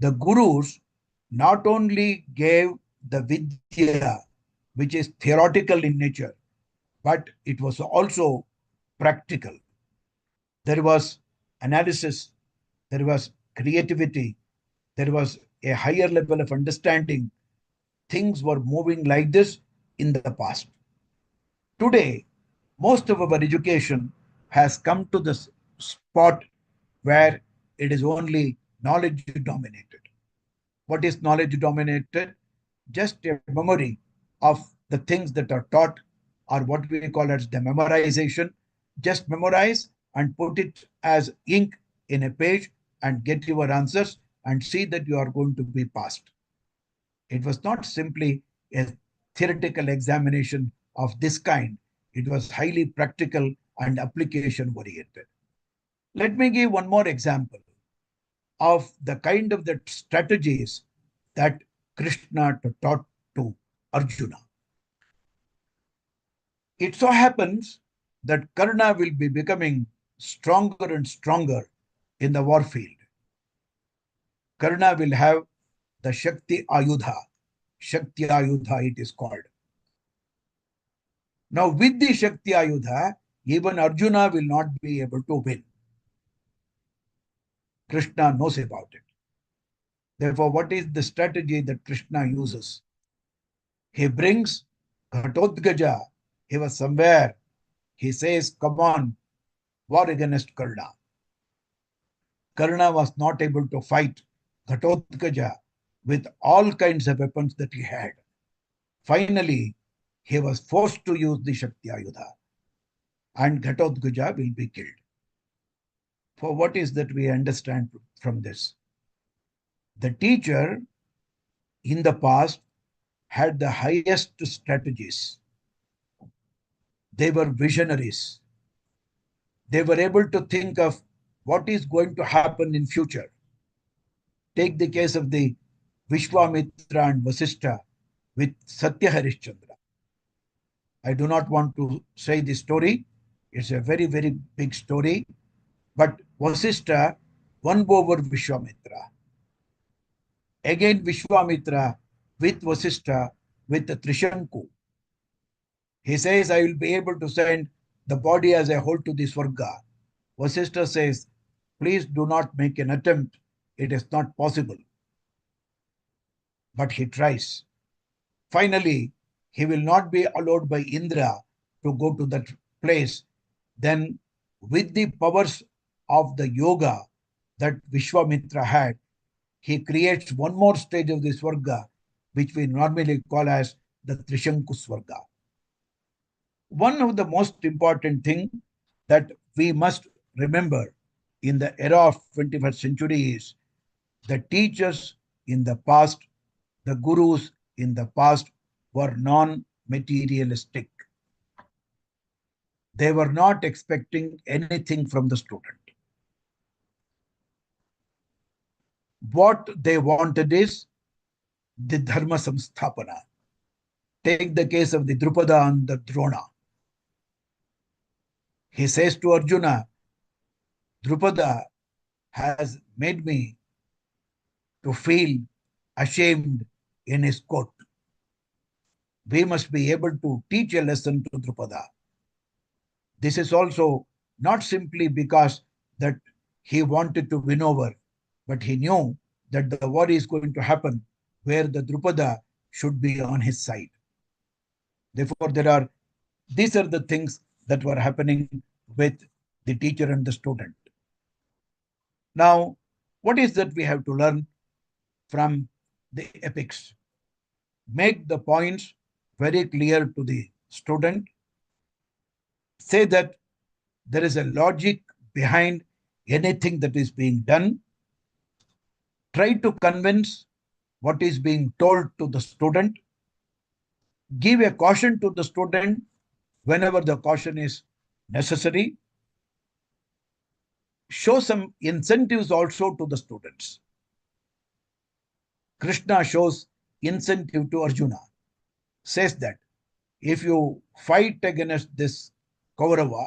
the gurus not only gave the vidya, which is theoretical in nature, but it was also practical. There was analysis, there was creativity, there was a higher level of understanding. Things were moving like this in the past. Today, most of our education has come to this spot where it is only knowledge dominated. What is knowledge dominated? Just a memory of the things that are taught, or what we call as the memorization. Just memorize and put it as ink in a page and get your answers and see that you are going to be passed. It was not simply a theoretical examination of this kind. It was highly practical and application oriented. Let me give one more example of the kind of the strategies that Krishna taught to Arjuna. It so happens that Karna will be becoming stronger and stronger in the war field. Karna will have the Shakti Ayudha. Shakti Ayudha it is called. Now with the Shakti Ayudha, even Arjuna will not be able to win. Krishna knows about it. Therefore, what is the strategy that Krishna uses? He brings Ghatotkaja. He was somewhere. He says, come on, war against Karna. Karna was not able to fight Ghatotkaja with all kinds of weapons that he had. Finally, he was forced to use the Shakti Ayudha. and Ghatotkacha will be killed. For what is that we understand from this? The teacher in the past had the highest strategies. They were visionaries. They were able to think of what is going to happen in future. Take the case of the Vishwamitra and Vasishtha with Satya Harishchandra. I do not want to say the story. It's a very, very big story. But Vasishtha won over Vishwamitra. Again, Vishwamitra with Vasishtha with the Trishanku. He says, I will be able to send the body as a whole to the Swarga. Vasishtha says, please do not make an attempt. It is not possible. But he tries. Finally, he will not be allowed by Indra to go to that place. Then, with the powers of the yoga that Vishwamitra had, he creates one more stage of the Swarga, which we normally call as the Trishanku Swarga. One of the most important things that we must remember in the era of 21st century is the teachers in the past, the gurus in the past were non-materialistic. They were not expecting anything from the student. What they wanted is the dharma samsthapana. Take the case of the Drupada and the Drona. He says to Arjuna, Drupada has made me to feel ashamed in his court. We must be able to teach a lesson to Drupada. This is also not simply because that he wanted to win over, but he knew that the war is going to happen where the Drupada should be on his side. Therefore, these are the things that were happening with the teacher and the student. Now, what is that we have to learn from the epics? Make the points very clear to the student. Say that there is a logic behind anything that is being done. Try to convince what is being told to the student. Give a caution to the student whenever the caution is necessary. Show some incentives also to the students. Krishna shows incentive to Arjuna. Says that if you fight against this Kaurava,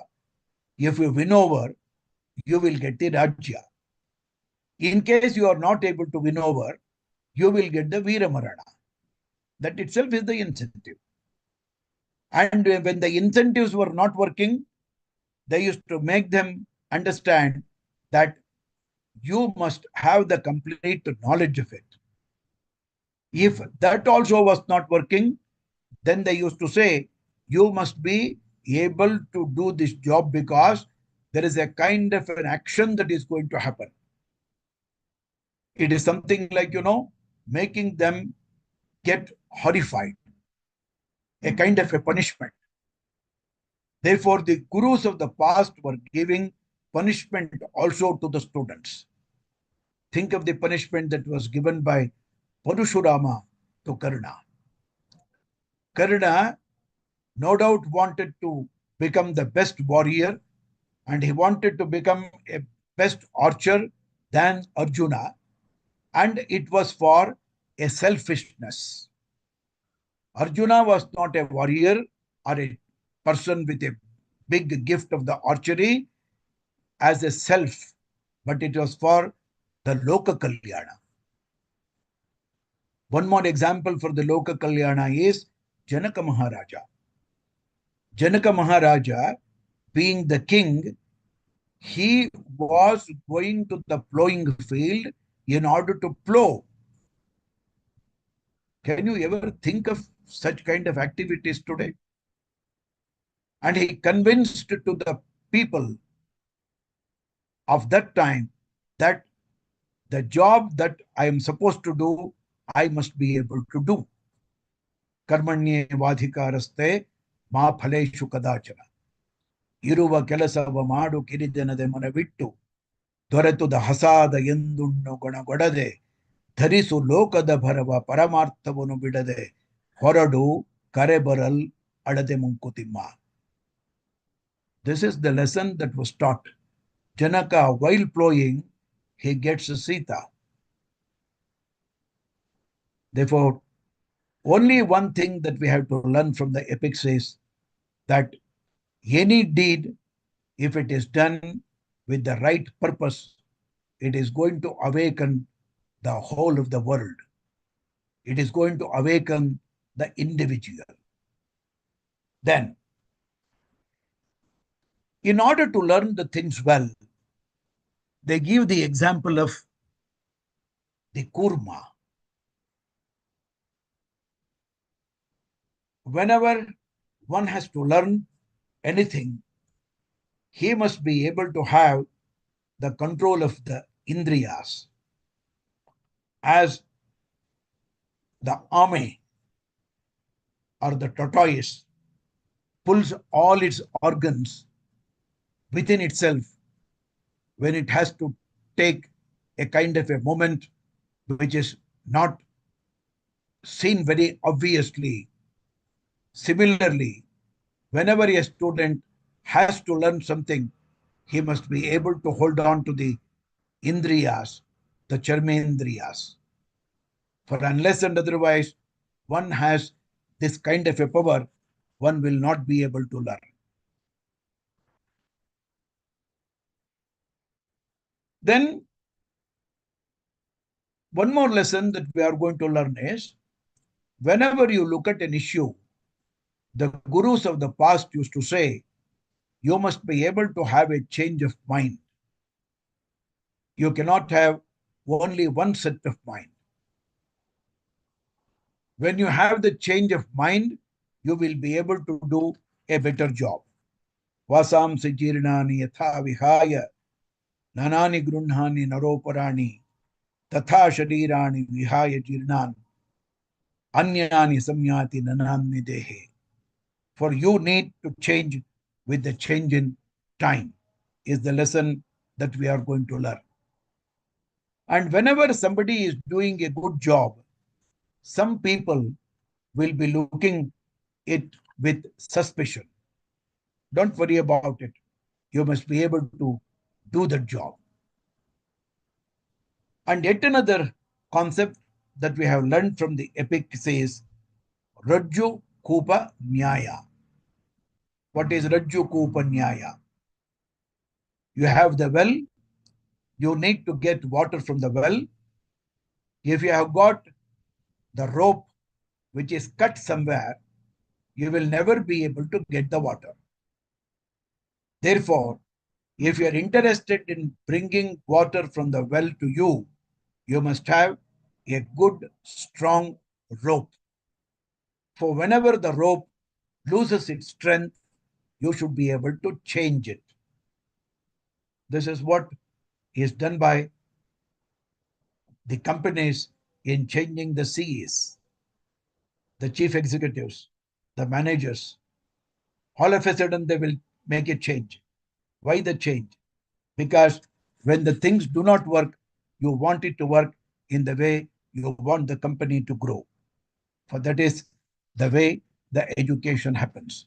if you win over, you will get the Rajya. In case you are not able to win over, you will get the Veeramarana. That itself is the incentive. And when the incentives were not working, they used to make them understand that you must have the complete knowledge of it. If that also was not working, then they used to say, you must be able to do this job because there is a kind of an action that is going to happen. It is something like, making them get horrified, a kind of a punishment. Therefore, the gurus of the past were giving punishment also to the students. Think of the punishment that was given by Parashurama to Karna. Karna, no doubt, wanted to become the best warrior, and he wanted to become a best archer than Arjuna, and it was for a selfishness. Arjuna was not a warrior or a person with a big gift of the archery as a self, but it was for the Loka Kalyana. One more example for the Loka Kalyana is Janaka Maharaja. Janaka Maharaja, being the king, he was going to the plowing field in order to plow. Can you ever think of such kind of activities today? And he convinced to the people of that time that the job that I am supposed to do, I must be able to do. Karmanye vadhikaraste ma phaleshu kadachana. ಇರುವ ಕೆಲಸವ ಮಾಡು ಕಿರಿದೆನದೆ ಮನವಿಟ್ಟು ದೊರೆತುದ ಹಸಾದ ಎಂದುಣ್ಣು ಗುಣಗೊಡದೆ ಧರಿಸು ಲೋಕದ ಭರವ ಪರಮಾರ್ಥವನ್ನು ಬಿಡದೆ ಹೊರಡು ಕರೆ ಬರಲ್ ಅಡದೆ ಮುಂಕುತಿಮ್ಮ. This is the lesson that was taught. Janaka, while plowing, he gets Sita. Therefore, only one thing that we have to learn from the epics is that any deed, if it is done with the right purpose, it is going to awaken the whole of the world. It is going to awaken the individual. Then, in order to learn the things well, they give the example of the kurma. Whenever one has to learn anything, he must be able to have the control of the indriyas. As the army or the tortoise pulls all its organs within itself when it has to take a kind of a moment which is not seen very obviously. Similarly, whenever a student has to learn something, he must be able to hold on to the indriyas, the charmendriyas. For unless and otherwise one has this kind of a power, one will not be able to learn. Then, one more lesson that we are going to learn is, whenever you look at an issue, the gurus of the past used to say, you must be able to have a change of mind. You cannot have only one set of mind. When you have the change of mind, you will be able to do a better job. Vasamsi jirnani yatha vihaya nanani grunhani naroparani tatha sharirani vihaya jirnan anyani samyati nanamni dehe. For you need to change with the change in time, is the lesson that we are going to learn. And whenever somebody is doing a good job, some people will be looking it with suspicion. Don't worry about it. You must be able to do the job. And yet another concept that we have learned from the epic says, Rajju Kupa Nyaya. What is Rajju Kupa Nyaya? You have the well, you need to get water from the well. If you have got the rope which is cut somewhere, you will never be able to get the water. Therefore, if you are interested in bringing water from the well to you, you must have a good, strong rope. For whenever the rope loses its strength, you should be able to change it. This is what is done by the companies in changing the CEs, the chief executives, the managers. All of a sudden, they will make a change. Why the change? Because when the things do not work, you want it to work in the way you want the company to grow. For that is the way the education happens.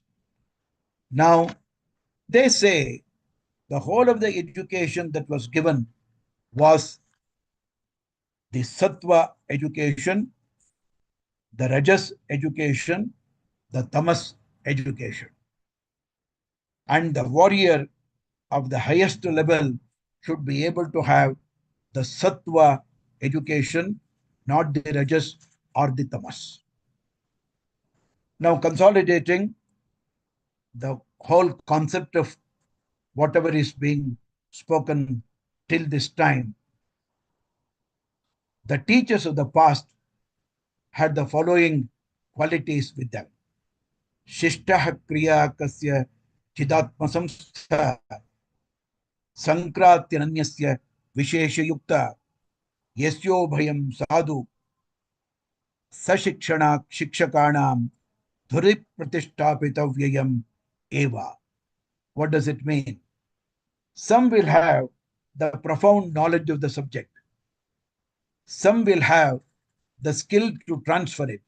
Now, they say the whole of the education that was given was the sattva education, the rajas education, the tamas education. And the warrior of the highest level should be able to have the sattva education, not the rajas or the tamas. Now, consolidating the whole concept of whatever is being spoken till this time, the teachers of the past had the following qualities with them. Shishtah kriya kasya chidatma samstha sankratyananyasya vishesha yukta yasyo bhayam sadhu sashikshana shikshakanam dhuri pratishtapitavyayam eva. What does it mean? Some will have the profound knowledge of the subject. Some will have the skill to transfer it.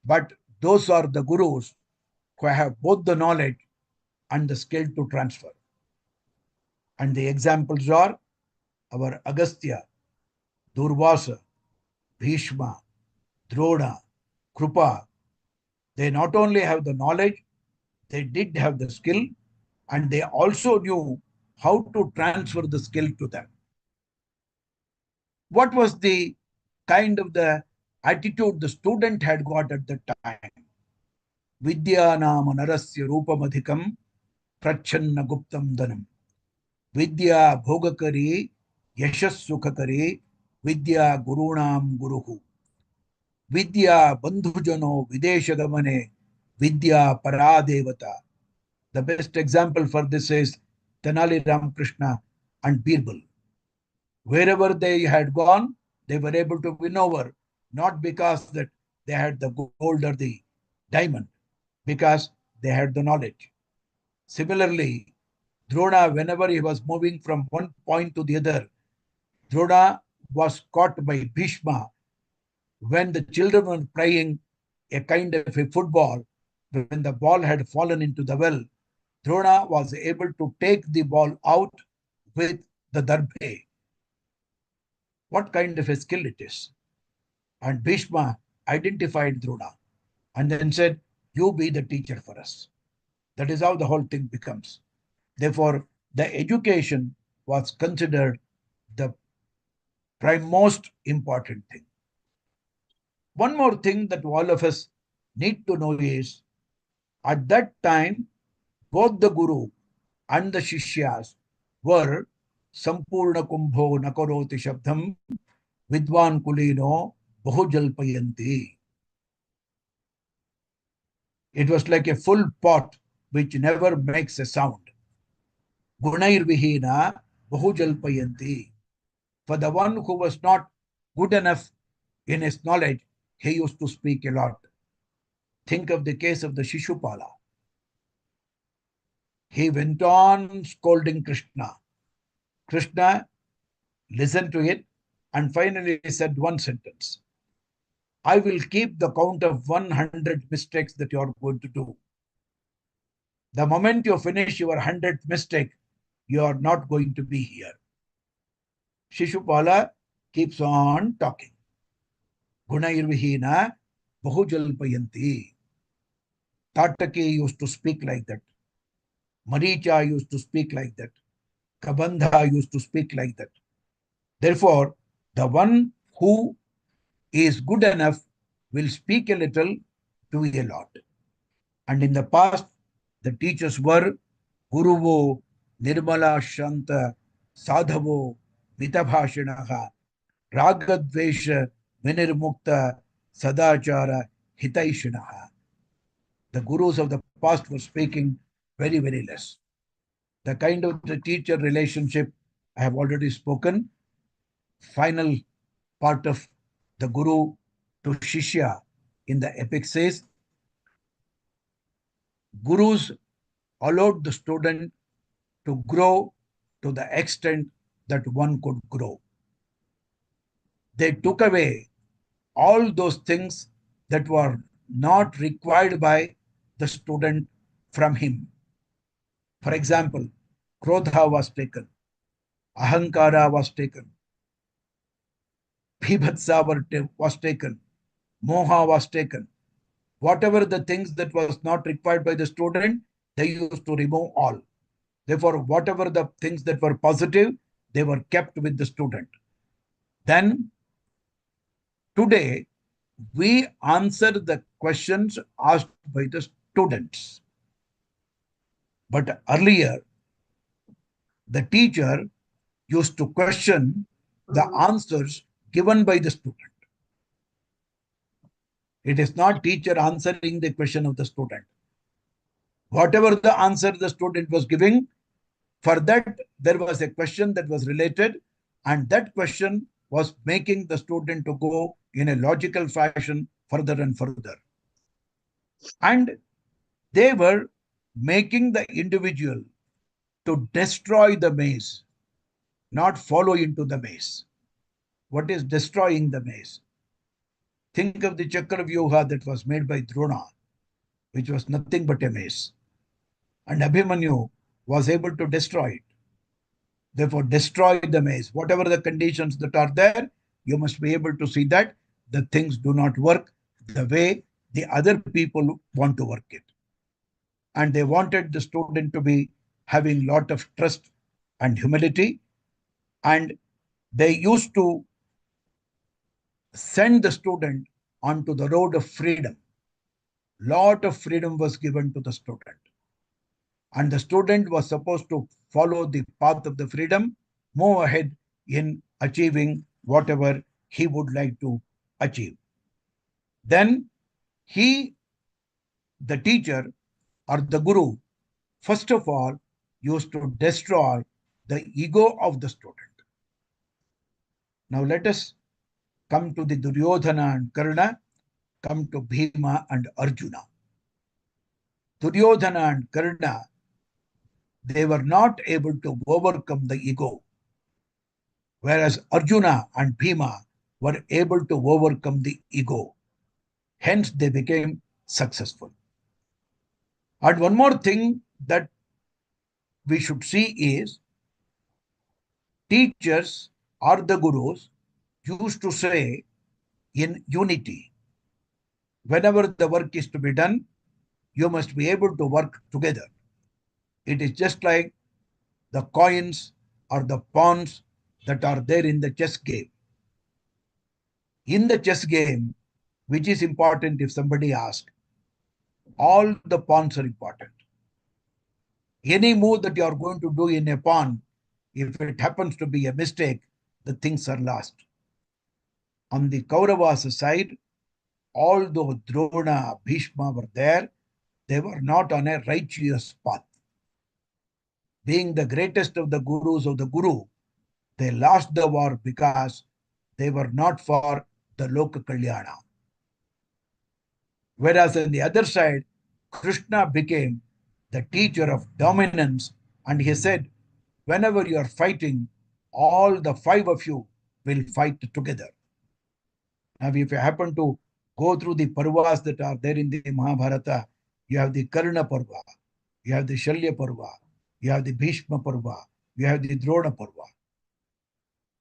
But those are the gurus who have both the knowledge and the skill to transfer. And the examples are our Agastya, Durvasa, Bhishma, Drona, Krupa. They not only have the knowledge, they did have the skill, and they also knew how to transfer the skill to them. What was the kind of the attitude the student had got at the time? Vidya nama narasya rupamadhikam prachanna guptam dhanam. Vidya bhogakari yashas sukhakari vidya gurunam guruhu. Vidya bandhujano videshagamane vidya paradevata. The best example for this is Tenali Ramakrishna and Birbal. Wherever they had gone, they were able to win over, not because that they had the gold or the diamond, because they had the knowledge. Similarly, Drona, whenever he was moving from one point to the other, Drona was caught by Bhishma when the children were playing a kind of a football. When the ball had fallen into the well, Drona was able to take the ball out with the darbhe. What kind of a skill it is? And Bhishma identified Drona and then said, "You be the teacher for us." That is how the whole thing becomes. Therefore, the education was considered the most important thing. One more thing that all of us need to know is, at that time, both the Guru and the Shishyas were Sampurna Kumbho Nakaroti Shabdam Vidwan Kulino Bahujalpayanti. It was like a full pot which never makes a sound. Gunair Vihina Bahujalpayanti. For the one who was not good enough in his knowledge, he used to speak a lot. Think of the case of the Shishupala. He went on scolding Krishna. Krishna listened to it and finally said one sentence: "I will keep the count of 100 mistakes that you are going to do. The moment you finish your 100th mistake, you are not going to be here." Shishupala keeps on talking. Gunairvihina Bahujalpayanti. Tataki used to speak like that. Maricha used to speak like that. Kabandha used to speak like that. Therefore, the one who is good enough will speak a little, do a lot. And in the past, the teachers were Guruvo, Nirmala Shanta, Sadhavo, Mitabhashinaha, Ragadvesha, Vinirmukta, Sadachara, Hitaishinaha. The gurus of the past were speaking very, very less. The kind of the teacher relationship I have already spoken. Final part of the guru to Shishya in the epic says, gurus allowed the student to grow to the extent that one could grow. They took away all those things that were not required by the student from him. For example, Krodha was taken, Ahankara was taken, Bhibhatsa was taken, Moha was taken. Whatever the things that was not required by the student, they used to remove all. Therefore, whatever the things that were positive, they were kept with the student. Then, today, we answer the questions asked by the students. But earlier, the teacher used to question the answers given by the student. It is not teacher answering the question of the student. Whatever the answer the student was giving, for that there was a question that was related, and that question was making the student to go in a logical fashion further and further. And they were making the individual to destroy the maze, not follow into the maze. What is destroying the maze? Think of the Chakravyuha that was made by Drona, which was nothing but a maze. And Abhimanyu was able to destroy it. Therefore, destroy the maze. Whatever the conditions that are there, you must be able to see that the things do not work the way the other people want to work it. And they wanted the student to be having lot of trust and humility. And they used to send the student onto the road of freedom. Lot of freedom was given to the student. And the student was supposed to follow the path of the freedom, move ahead in achieving whatever he would like to achieve. Then he, the teacher or the guru, first of all, used to destroy the ego of the student. Now let us come to the Duryodhana and Karna, come to Bhima and Arjuna. Duryodhana and Karna, they were not able to overcome the ego, whereas Arjuna and Bhima were able to overcome the ego. Hence, they became successful. And one more thing that we should see is teachers or the gurus used to say in unity, whenever the work is to be done, you must be able to work together. It is just like the coins or the pawns that are there in the chess game. In the chess game, which is important if somebody asks, all the pawns are important. Any move that you are going to do in a pawn, if it happens to be a mistake, the things are lost. On the Kauravas side, although Drona, Bhishma were there, they were not on a righteous path. Being the greatest of the gurus of the guru, they lost the war because they were not for the Loka Kalyana. Whereas on the other side, Krishna became the teacher of dominance, and he said, whenever you are fighting, all the five of you will fight together. Now, if you happen to go through the parvas that are there in the Mahabharata, you have the Karna Parva, you have the Shalya Parva, you have the Bhishma Parva, you have the Drona Parva.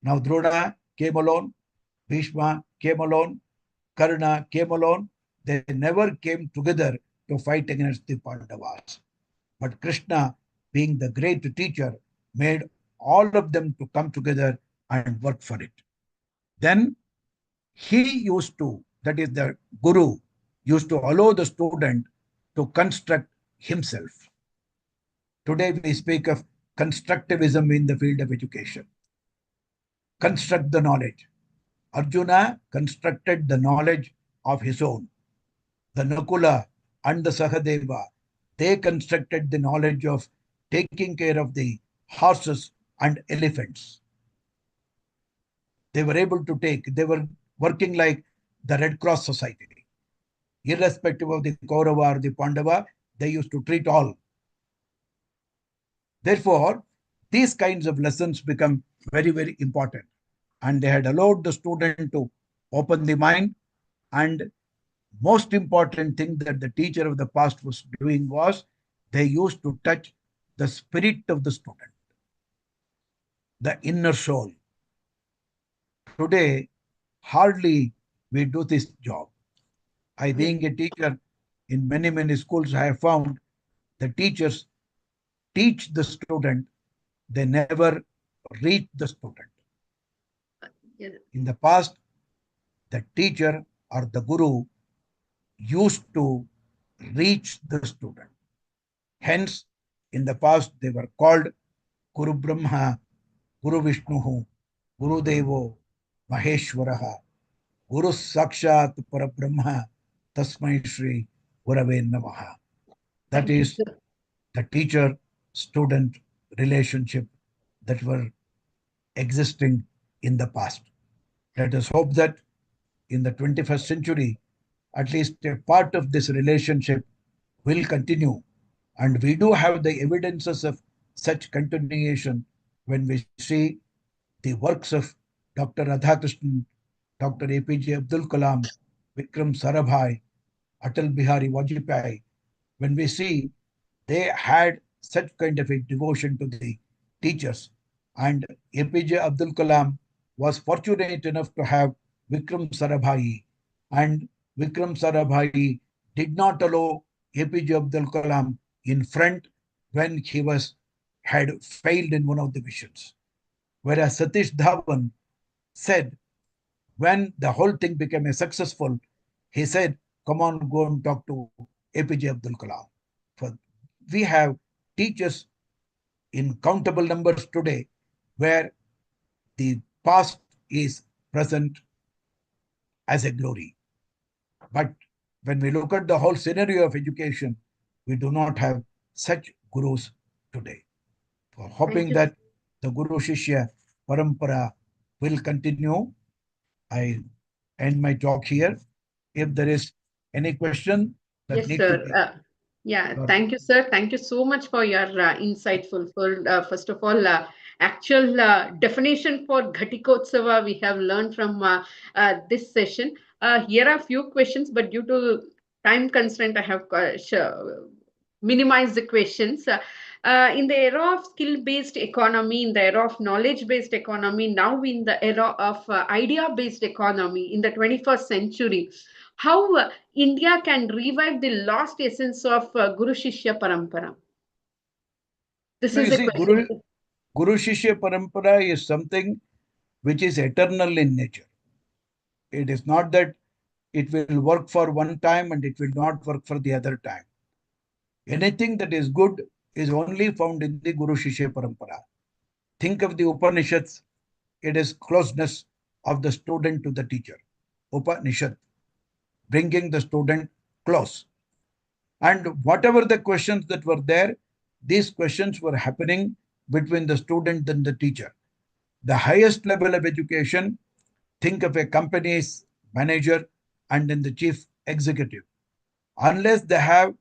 Now, Drona came alone, Bhishma came alone, Karna came alone. They never came together to fight against the Pandavas. But Krishna, being the great teacher, made all of them to come together and work for it. Then he used to, that is the guru, used to allow the student to construct himself. Today we speak of constructivism in the field of education. Construct the knowledge. Arjuna constructed the knowledge of his own. The Nakula and the Sahadeva, they constructed the knowledge of taking care of the horses and elephants. They were able to take, they were working like the Red Cross Society. Irrespective of the Kaurava or the Pandava, they used to treat all. Therefore, these kinds of lessons become very, very important. And they had allowed the student to open the mind. And most important thing that the teacher of the past was doing was they used to touch the spirit of the student, the inner soul. Today, hardly we do this job. I, being a teacher in many, many schools, I have found the teachers teach the student, they never reach the student. In the past, the teacher or the guru used to reach the student. Hence, in the past, they were called Guru Brahma, Guru Vishnu, Guru Devo, Maheshwaraha, Guru Sakshat Parabrahma, Tasmai Shri Gurave Namaha. That is the teacher-student relationship that were existing in the past. Let us hope that in the 21st century, at least a part of this relationship will continue, And we do have the evidences of such continuation when we see the works of Dr. Radhakrishnan, Dr. APJ Abdul Kalam, Vikram Sarabhai, Atal Bihari Vajpayee. When we see they had such kind of a devotion to the teachers, and APJ Abdul Kalam was fortunate enough to have Vikram Sarabhai, and Vikram Sarabhai did not allow APJ Abdul Kalam in front when he was had failed in one of the missions. Whereas Satish Dhawan said, when the whole thing became a successful, he said, come on, go and talk to APJ Abdul Kalam. For we have teachers in countable numbers today where the past is present as a glory. But when we look at the whole scenario of education, we do not have such gurus today. For hoping that the Guru Shishya Parampara will continue, I end my talk here. If there is any question that
Yes,
need to
sir.
be,
Yeah,
or
thank you, sir. Thank you so much for your insightful. For first of all, actual definition for Ghatikotsava we have learned from this session. Here are a few questions, but due to time constraint, I have minimized the questions. In the era of skill-based economy, in the era of knowledge-based economy, now in the era of idea-based economy in the 21st century, how India can revive the lost essence of Guru Shishya Parampara? This
no,
is
you
a
see,
question.
Guru Shishya Parampara is something which is eternal in nature. It is not that it will work for one time and it will not work for the other time. Anything that is good is only found in the Guru Shishya Parampara. Think of the Upanishads, it is closeness of the student to the teacher. Upanishad, bringing the student close. And whatever the questions that were there, these questions were happening between the student and the teacher. The highest level of education, think of a company's manager and then the chief executive. Unless they have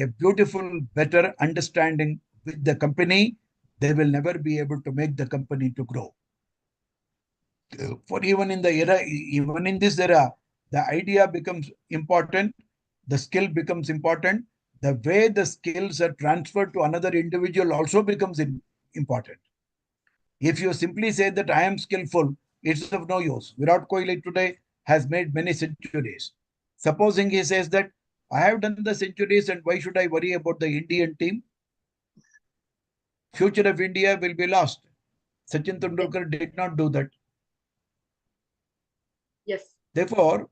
a beautiful, better understanding with the company, they will never be able to make the company to grow. For even in the era, even in this era, the idea becomes important, the skill becomes important, the way the skills are transferred to another individual also becomes important. If you simply say that I am skillful, it's of no use. Virat Kohli today has made many centuries. Supposing he says that I have done the centuries and why should I worry about the Indian team? Future of India will be lost. Sachin Tendulkar did not do that.
Yes.
Therefore,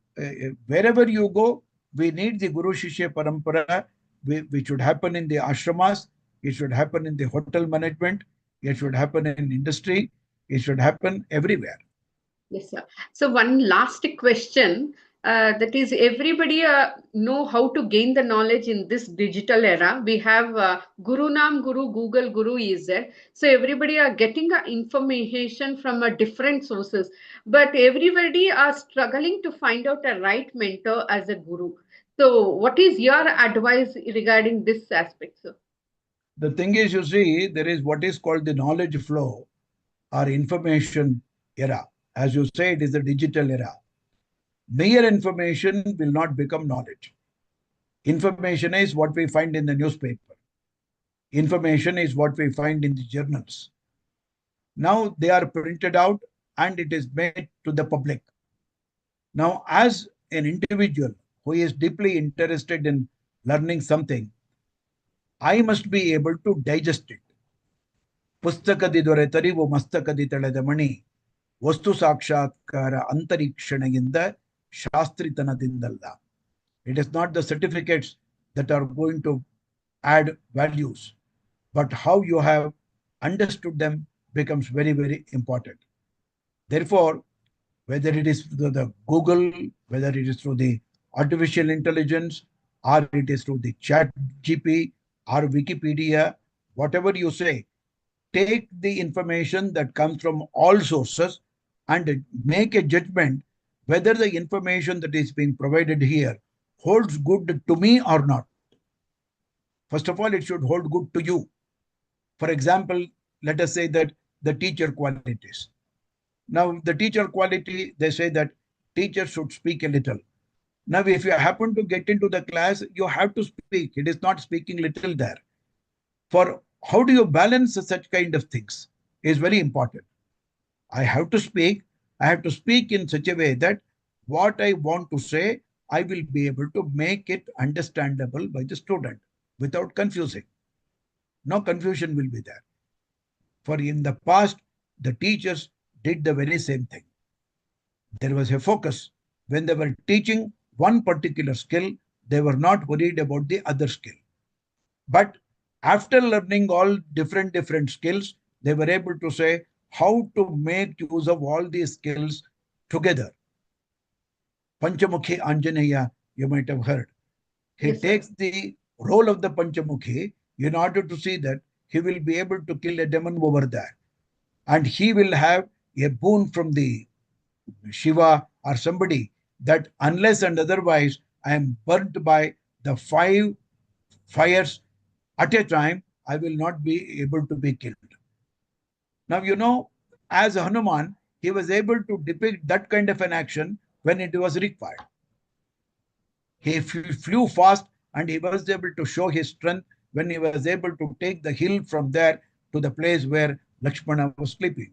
wherever you go, we need the Guru Shishya Parampara, which should happen in the ashramas, it should happen in the hotel management, it should happen in industry, it should happen everywhere.
Yes, sir. So one last question, that is everybody know how to gain the knowledge in this digital era. We have Guru Nam Guru, Google Guru is there. So everybody are getting information from different sources, but everybody are struggling to find out a right mentor as a guru. So what is your advice regarding this aspect, sir?
The thing is, you see, there is what is called the knowledge flow or information era. As you say, it is the digital era. Mere information will not become knowledge. Information is what we find in the newspaper. Information is what we find in the journals. Now they are printed out and it is made to the public. Now, as an individual who is deeply interested in learning something, I must be able to digest it. ಪುಸ್ತಕದಿ ದೊರೆತರಿವು ಮಸ್ತಕದಿ ತಳೆದ ಮಣಿ ವಸ್ತು ಸಾಕ್ಷಾತ್ಕಾರ ಅಂತರೀಕ್ಷಣೆಯಿಂದ ಶಾಸ್ತ್ರಿತನದಿಂದಲ್ಲ. It is not the certificates that are going to add values, but how you have understood them becomes very, very important. Therefore, whether it is through the Google, whether it is through the artificial intelligence, or it is through the chat GP or Wikipedia, whatever you say, take the information that comes from all sources and make a judgment whether the information that is being provided here holds good to me or not. First of all, it should hold good to you. For example, let us say that the teacher qualities. Now, the teacher quality, they say that teachers should speak a little. Now, if you happen to get into the class, you have to speak. It is not speaking little there. For how do you balance such kind of things is very important. I have to speak. I have to speak in such a way that what I want to say, I will be able to make it understandable by the student without confusing. No confusion will be there. For in the past, the teachers did the very same thing. There was a focus. When they were teaching one particular skill, they were not worried about the other skill. But after learning all different skills, they were able to say how to make use of all these skills together. Panchamukhi Anjaneya, you might have heard. He
Yes, sir.
takes the role of the Panchamukhi in order to see that he will be able to kill a demon over there. And he will have a boon from the Shiva or somebody that unless and otherwise I am burnt by the 5 fires at a time, I will not be able to be killed. Now, as Hanuman, he was able to depict that kind of an action when it was required. He flew fast and he was able to show his strength when he was able to take the hill from there to the place where Lakshmana was sleeping.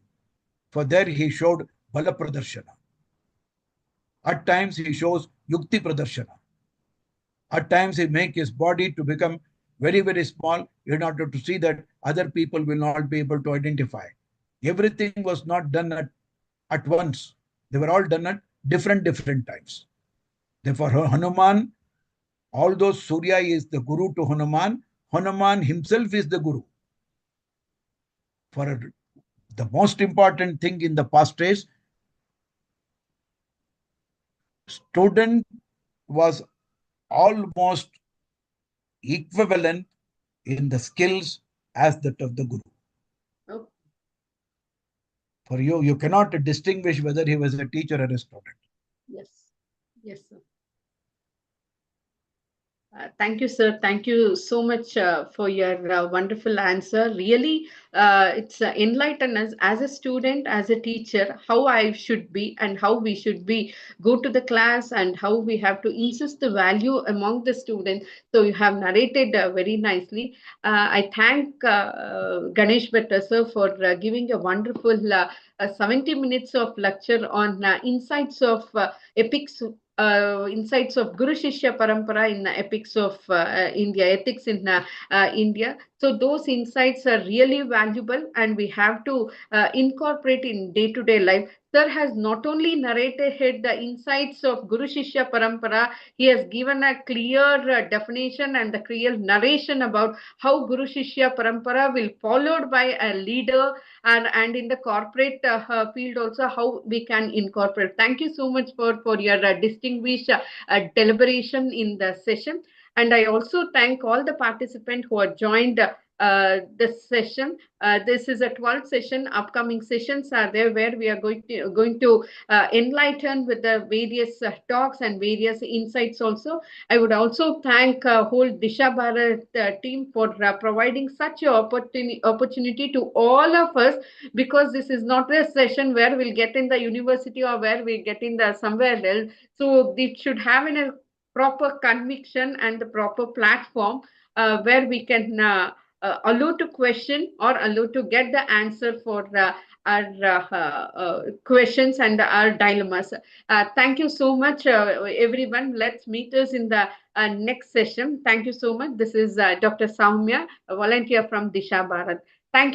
For there he showed Bala Pradarshana. At times he shows Yukti Pradarshana. At times he makes his body to become very small in order to see that other people will not be able to identify. Everything was not done at once. They were all done at different times. Therefore, Hanuman, although Surya is the guru to Hanuman, Hanuman himself is the guru. For the most important thing in the past is student was almost equivalent in the skills as that of the guru.
Oh,
For you cannot distinguish whether he was a teacher or a student.
yes. Yes, sir. Thank you, sir. Thank you so much for your wonderful answer. Really, it's enlightened us as a student, as a teacher, how I should be and how we should be go to the class and how we have to insist the value among the students. So you have narrated very nicely. I thank Ganesh Bhatta, sir, for giving a wonderful 70 minutes of lecture on insights of epics, insights of Guru Shishya Parampara in epics of India, ethics in India. So those insights are really valuable and we have to incorporate in day-to-day life. Sir has not only narrated the insights of Guru Shishya Parampara, he has given a clear definition and the clear narration about how Guru Shishya Parampara will followed by a leader, and in the corporate field also how we can incorporate. Thank you so much for your distinguished deliberation in the session, and I also thank all the participants who are joined this session. This is a 12th session. Upcoming sessions are there where we are going to enlighten with the various talks and various insights also. I would also thank whole Disha Bharat team for providing such an opportunity to all of us, because this is not a session where we'll get in the university or where we get in the somewhere else. So it should have a proper conviction and the proper platform where we can allow to question or allow to get the answer for our questions and our dilemmas. Thank you so much, everyone. Let's meet us in the next session. Thank you so much. This is Dr. Saumya, a volunteer from Disha Bharat. Thank you.